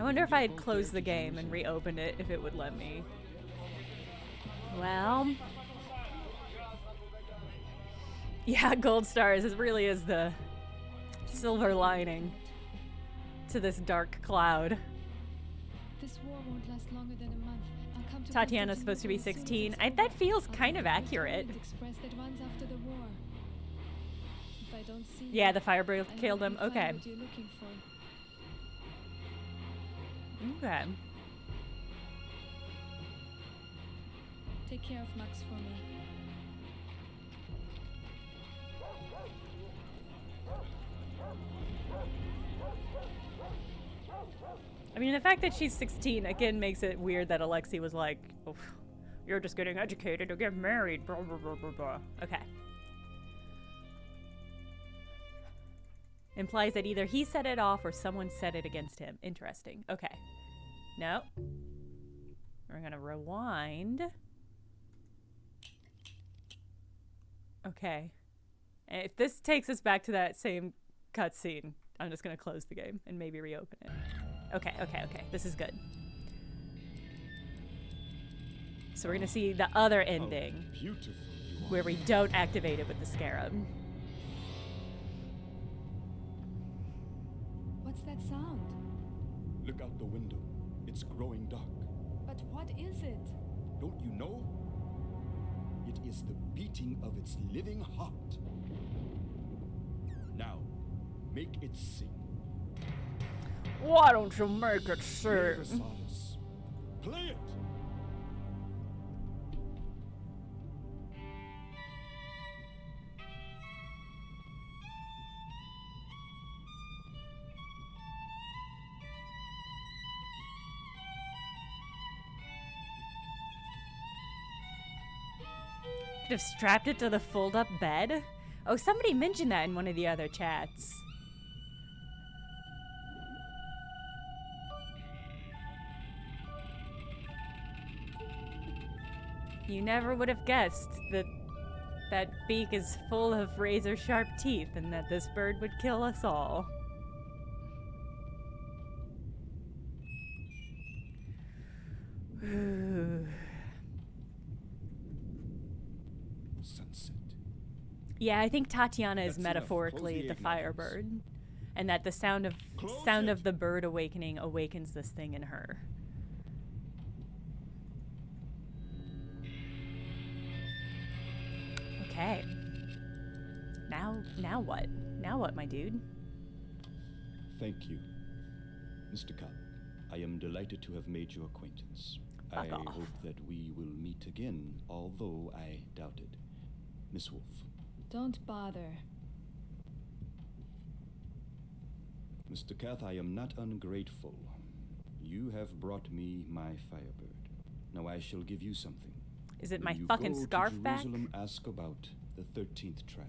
wonder if I had closed the game and reopened it, if it would let me. Well... Yeah, gold stars. It really is the silver lining to this dark cloud. This war won't last longer than a month. I'll come to Tatiana's supposed to be 16. That feels kind of accurate. Express that runs after the war. If I don't see yeah, the firebird killed him. Okay. What you're looking for. Okay. Take care of Max for me. I mean, the fact that she's 16, again, makes it weird that Alexei was like, oh, you're just getting educated to get married, blah, blah, blah, blah, blah. Okay. Implies that either he set it off or someone set it against him. Interesting. Okay. No. We're gonna rewind. Okay. And if this takes us back to that same cutscene, I'm just gonna close the game and maybe reopen it. Okay. This is good. So we're gonna see the other ending, where we don't activate it with the scarab. What's that sound? Look out the window. It's growing dark. But what is it? Don't you know? It is the beating of its living heart. Now, make it sing. Why don't you make it sing? Play it! Could have strapped it to the fold-up bed? Oh, somebody mentioned that in one of the other chats. You never would have guessed that that beak is full of razor-sharp teeth and that this bird would kill us all. Sunset. Yeah, I think Tatiana is That's enough. metaphorically Close the the igniters. firebird, and that the sound of the bird awakening awakens this thing in her. Okay. Now what? Now what, my dude? Thank you. Mr. Cobb, I am delighted to have made your acquaintance. I Fuck off. hope that we will meet again, although I doubt it. Miss Wolf. Don't bother. Mr. Kath, I am not ungrateful. You have brought me my Firebird. Now I shall give you something. Is it When my you fucking go scarf to back? Jerusalem, ask about the 13th tray.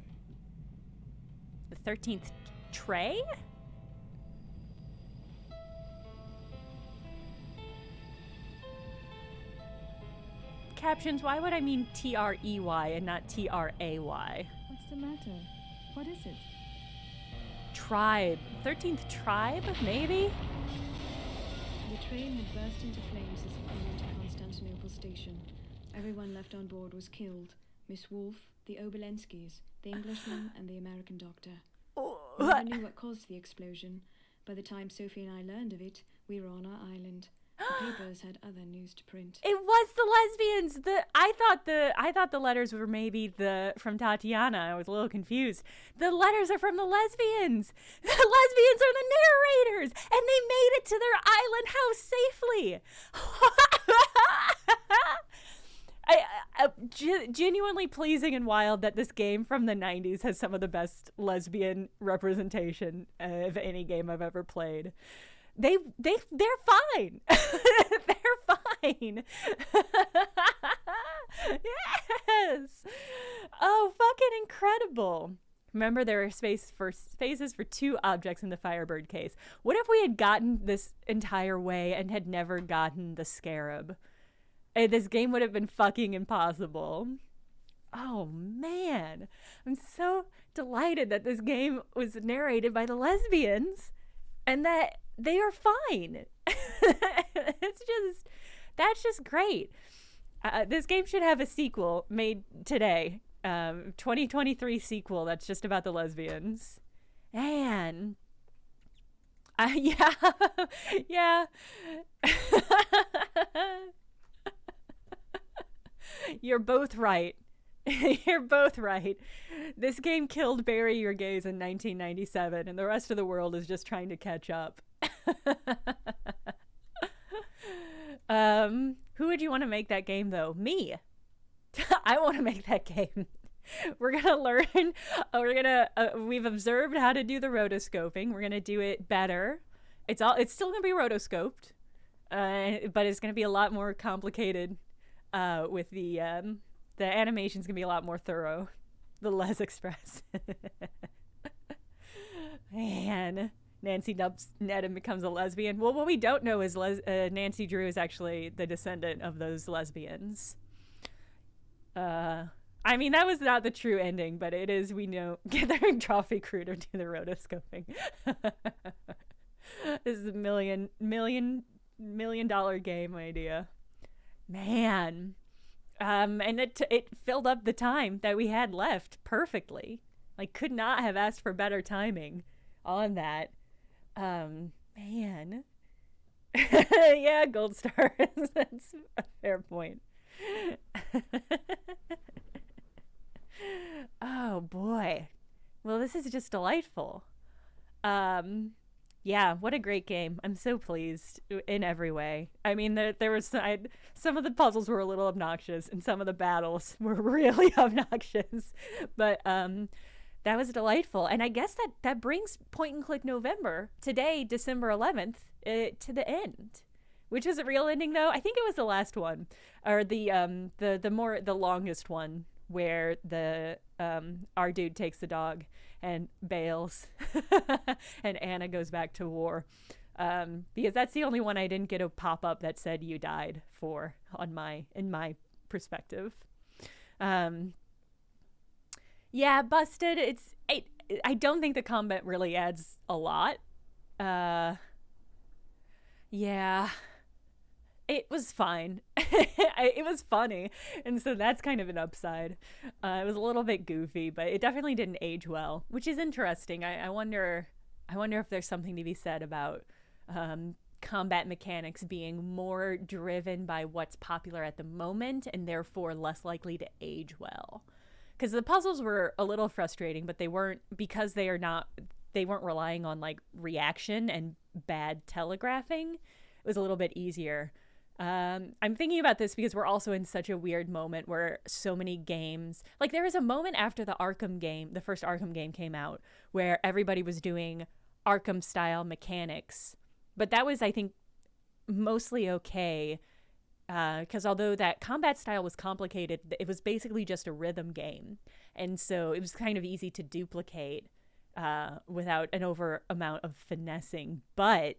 The 13th tray? Captions, why would I mean T-R-E-Y and not T-R-A-Y? What's the matter? What is it? Tribe. 13th tribe, maybe? The train had burst into flames as it came into Constantinople station. Everyone left on board was killed. Miss Wolf, the Obolenskis, the Englishman, and the American doctor. We never knew what caused the explosion. By the time Sophie and I learned of it, we were on our island. The papers had other news to print. It was the lesbians. I thought the letters were maybe from Tatiana. I was a little confused. The letters are from the lesbians. The lesbians are the narrators, and they made it to their island house safely. Genuinely pleasing and wild that this game from the 90s has some of the best lesbian representation of any game I've ever played. They're fine. They're fine. Yes. Oh, fucking incredible. Remember, there are spaces for two objects in the Firebird case. What if we had gotten this entire way and had never gotten the scarab? This game would have been fucking impossible. Oh, man. I'm so delighted that this game was narrated by the lesbians and that they are fine. That's just great. This game should have a sequel made today. 2023 sequel that's just about the lesbians. And yeah. You're both right. You're both right. This game killed Bury Your Gays in 1997, and the rest of the world is just trying to catch up. Who would you want to make that game, though? Me. I want to make that game. We're gonna learn. We've observed how to do the rotoscoping. We're gonna do it better. It's still gonna be rotoscoped, but it's gonna be a lot more complicated. With the animation's gonna be a lot more thorough. The Les Express. Man, Nancy dubs Ned and becomes a lesbian. Well, what we don't know is Nancy Drew is actually the descendant of those lesbians. I mean, that was not the true ending, but it is, we know, gathering trophy crew to do the rotoscoping. This is a $1 million game idea. Man. And it filled up the time that we had left perfectly. Like, could not have asked for better timing on that. Man. Yeah, gold stars. That's a fair point. Oh, boy. Well, this is just delightful. Yeah, what a great game. I'm so pleased in every way. I mean, there was some of the puzzles were a little obnoxious and some of the battles were really obnoxious. But that was delightful. And I guess that brings Point and Click November, today, December 11th, to the end. Which was a real ending, though. I think it was the last one, or the longest one, where our dude takes the dog and bails and Anna goes back to war, because that's the only one I didn't get a pop-up that said you died in my perspective. Yeah, Busted. I don't think the combat really adds a lot. Yeah, it was fine. It was funny, and so that's kind of an upside. It was a little bit goofy, but it definitely didn't age well, which is interesting. I wonder if there's something to be said about combat mechanics being more driven by what's popular at the moment and therefore less likely to age well. Because the puzzles were a little frustrating, but they weren't, because they weren't relying on like reaction and bad telegraphing. It was a little bit easier. I'm thinking about this because we're also in such a weird moment where so many games, like there was a moment after the first Arkham game came out, where everybody was doing Arkham style mechanics, but that was, I think, mostly okay. Because although that combat style was complicated, it was basically just a rhythm game. And so it was kind of easy to duplicate without an over amount of finessing. But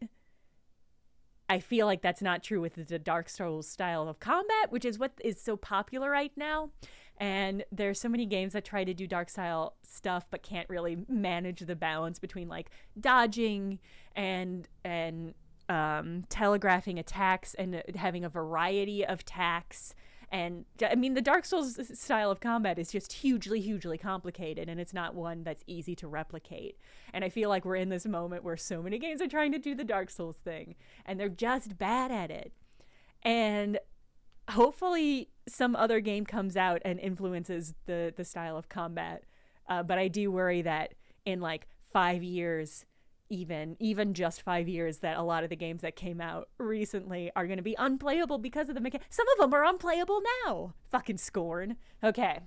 I feel like that's not true with the Dark Souls style of combat, which is what is so popular right now. And there's so many games that try to do Dark style stuff but can't really manage the balance between like dodging and telegraphing attacks and having a variety of attacks. And I mean, the Dark Souls style of combat is just hugely complicated, and it's not one that's easy to replicate. And I feel like we're in this moment where so many games are trying to do the Dark Souls thing, and they're just bad at it. And hopefully some other game comes out and influences the style of combat. But I do worry that in like 5 years, even just 5 years, that a lot of the games that came out recently are going to be unplayable because of the mechanics. Some of them are unplayable now. Fucking scorn. Okay.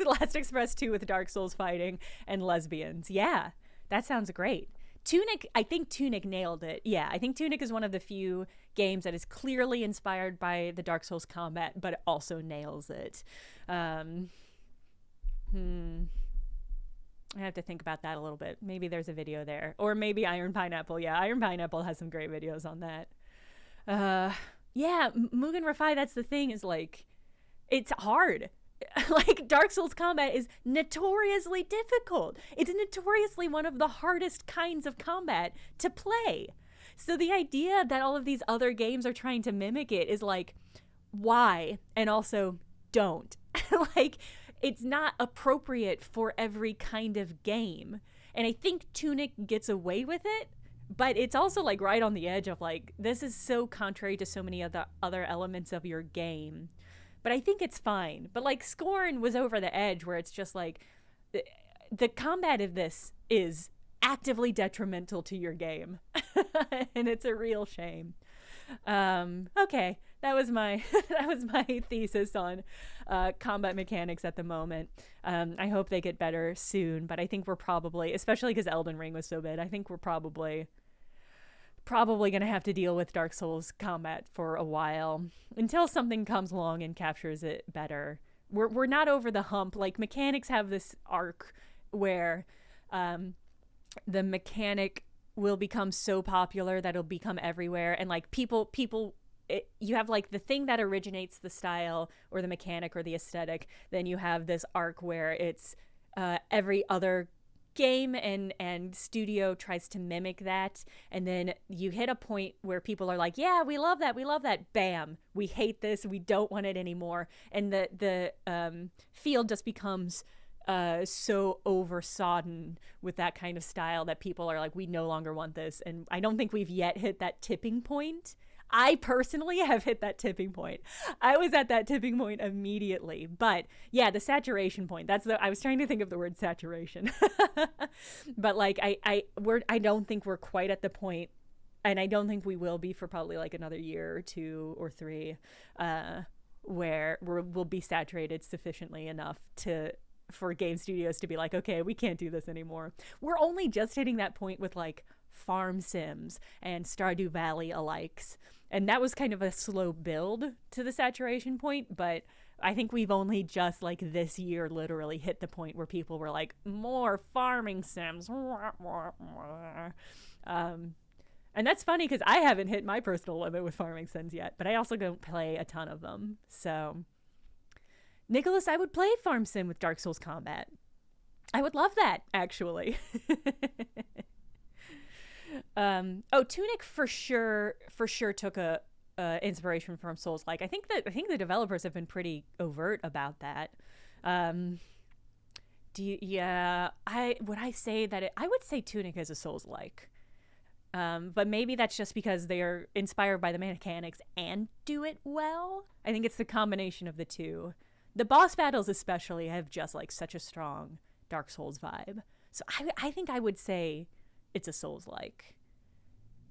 Last Express 2 with Dark Souls fighting and lesbians. Yeah, that sounds great. Tunic, I think Tunic nailed it. Yeah, I think Tunic is one of the few games that is clearly inspired by the Dark Souls combat, but it also nails it. I have to think about that a little bit. Maybe there's a video there. Or maybe Iron Pineapple. Yeah, Iron Pineapple has some great videos on that. Yeah, Mugen Rafai, that's the thing, is like, it's hard. Like, Dark Souls combat is notoriously difficult. It's notoriously one of the hardest kinds of combat to play. So the idea that all of these other games are trying to mimic it is like, why? And also, don't. Like, it's not appropriate for every kind of game. And I think Tunic gets away with it, but it's also like right on the edge of like, this is so contrary to so many other elements of your game. But I think it's fine. But like Scorn was over the edge where it's just like, the combat of this is actively detrimental to your game. And it's a real shame. Okay, that was my thesis on combat mechanics at the moment. I hope they get better soon, but I think we're probably, especially because Elden Ring was so bad, I think we're probably gonna have to deal with Dark Souls combat for a while until something comes along and captures it better. We're not over the hump. Like, mechanics have this arc where the mechanic will become so popular that it'll become everywhere, and like people you have like the thing that originates the style or the mechanic or the aesthetic, then you have this arc where it's every other game and studio tries to mimic that, and then you hit a point where people are like, yeah, we love that, bam, we hate this, we don't want it anymore, and the field just becomes so oversodden with that kind of style that people are like, we no longer want this. And I don't think we've yet hit that tipping point. I personally have hit that tipping point. I was at that tipping point immediately. But yeah, the saturation point, I was trying to think of the word saturation. But like, I don't think we're quite at the point, and I don't think we will be for probably like another year or 2 or 3, where we'll be saturated sufficiently enough for game studios to be like, okay, we can't do this anymore. We're only just hitting that point with like Farm Sims and Stardew Valley alikes. And that was kind of a slow build to the saturation point, but I think we've only just like this year literally hit the point where people were like, more farming sims. And that's funny because I haven't hit my personal limit with farming sims yet, but I also don't play a ton of them. So, Nicholas, I would play Farm Sim with Dark Souls combat. I would love that, actually. Tunic for sure took a inspiration from Souls-like. I think the developers have been pretty overt about that. I would say Tunic is a Souls-like. But maybe that's just because they are inspired by the mechanics and do it well. I think it's the combination of the two. The boss battles especially have just like such a strong Dark Souls vibe. So I think I would say it's a Souls-like.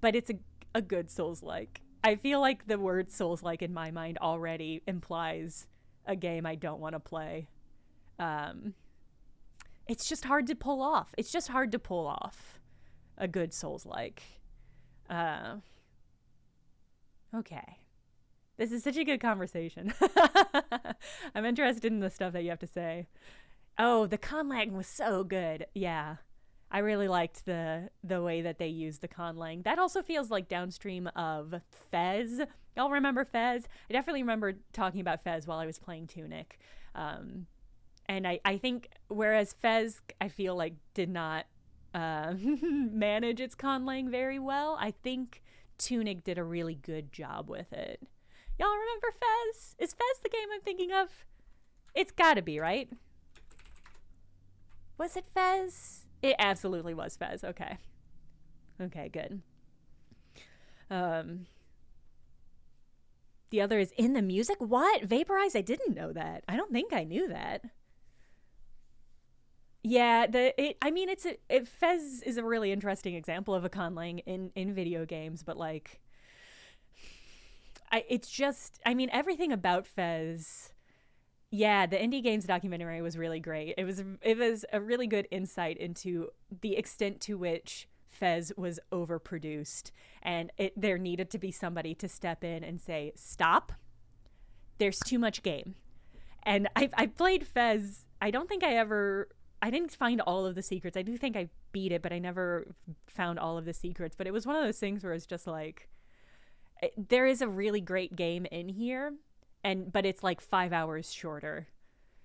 But it's a good Souls-like. I feel like the word Souls-like in my mind already implies a game I don't want to play. It's just hard to pull off. A good Souls-like. Okay. This is such a good conversation. I'm interested in the stuff that you have to say. Oh, the conlang was so good. Yeah. I really liked the way that they used the conlang. That also feels like downstream of Fez. Y'all remember Fez? I definitely remember talking about Fez while I was playing Tunic. And I think whereas Fez, I feel like did not manage its conlang very well, I think Tunic did a really good job with it. Y'all remember Fez? Is Fez the game I'm thinking of? It's gotta be, right? Was it Fez? It absolutely was Fez. Okay. Okay, good. The other is in the music? What? Vaporize? I didn't know that. I don't think I knew that. Yeah, Fez is a really interesting example of a conlang in video games, but like, everything about Fez. Yeah, the Indie Games documentary was really great. It was a really good insight into the extent to which Fez was overproduced, and there needed to be somebody to step in and say, stop, there's too much game. And I played Fez. I didn't find all of the secrets. I do think I beat it, but I never found all of the secrets. But it was one of those things where it's just like, there is a really great game in here, but it's like 5 hours shorter.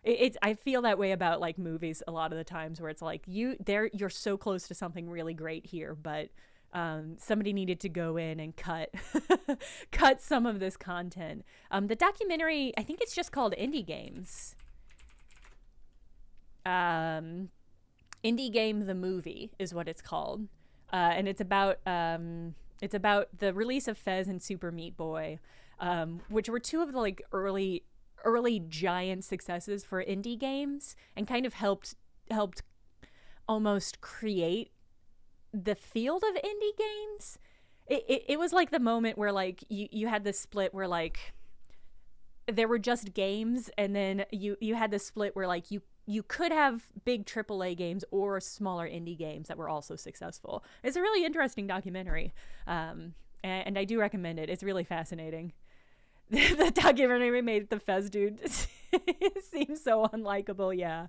I feel that way about like movies a lot of the times, where it's like you're so close to something really great here, but somebody needed to go in and cut some of this content. The documentary, I think it's just called Indie Games. Indie Game the Movie is what it's called, and it's about the release of Fez and Super Meat Boy, which were two of the like early giant successes for indie games, and kind of helped almost create the field of indie games. It was like the moment where like you had this split where like there were just games, and then you had this split where like you could have big AAA games or smaller indie games that were also successful. It's a really interesting documentary, and I do recommend it. It's really fascinating. The documentary made the Fez dude seem so unlikable, yeah.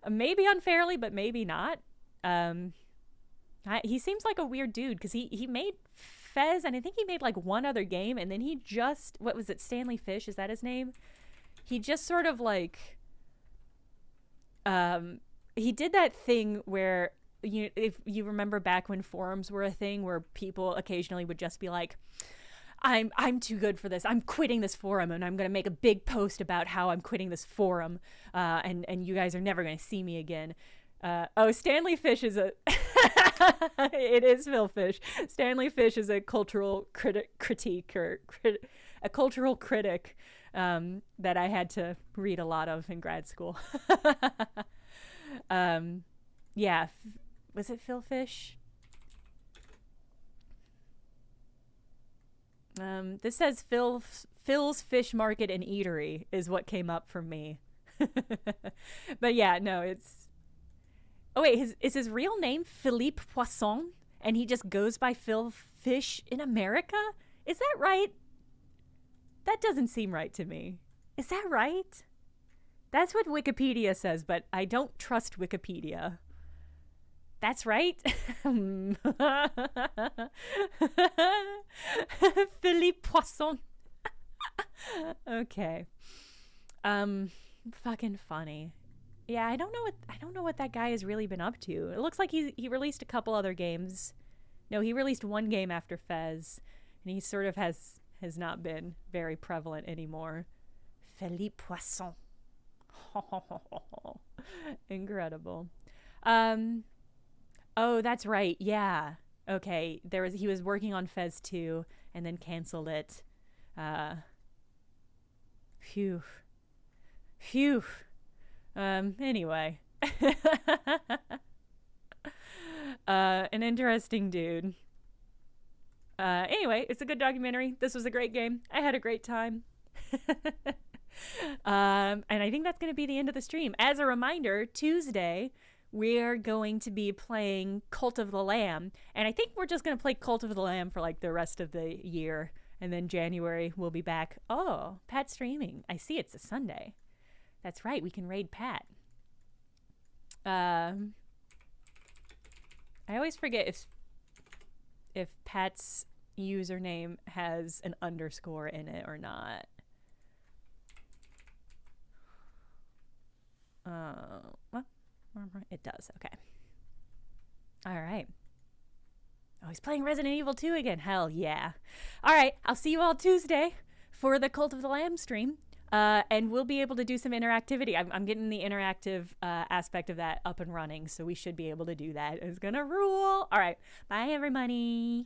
Maybe unfairly, but maybe not. He seems like a weird dude, because he made Fez, and I think he made like one other game, and then he just, what was it, Stanley Fish, is that his name? He just sort of like... he did that thing where, if you remember back when forums were a thing, where people occasionally would just be like, I'm too good for this. I'm quitting this forum, and I'm going to make a big post about how I'm quitting this forum, and you guys are never going to see me again. Stanley Fish is it is Phil Fish. Stanley Fish is a cultural critic a cultural critic that I had to read a lot of in grad school. Yeah, was it Phil Fish? This says Phil's Fish Market and Eatery is what came up for me. But yeah, no, it's... Oh wait, is his real name Philippe Poisson? And he just goes by Phil Fish in America? Is that right? That doesn't seem right to me. Is that right? That's what Wikipedia says, but I don't trust Wikipedia. That's right. Philippe Poisson. Okay. Fucking funny. Yeah, I don't know what that guy has really been up to. It looks like he released a couple other games. No, he released one game after Fez, and he sort of has not been very prevalent anymore. Philippe Poisson. Incredible. Oh, that's right. Yeah. Okay. He was working on Fez 2 and then canceled it. Phew. Anyway. An interesting dude. Anyway, it's a good documentary. This was a great game. I had a great time. And I think that's going to be the end of the stream. As a reminder, Tuesday, we're going to be playing Cult of the Lamb. And I think we're just going to play Cult of the Lamb for like the rest of the year. And then January, we'll be back. Oh, Pat streaming. I see it's a Sunday. That's right. We can raid Pat. I always forget if Pat's username has an underscore in it or not. Well, it does. Okay. All right. Oh, he's playing Resident Evil 2 again. Hell yeah. All right. I'll see you all Tuesday for the Cult of the Lamb stream. And we'll be able to do some interactivity. I'm getting the interactive aspect of that up and running, so we should be able to do that. It's gonna rule. All right. Bye, everybody.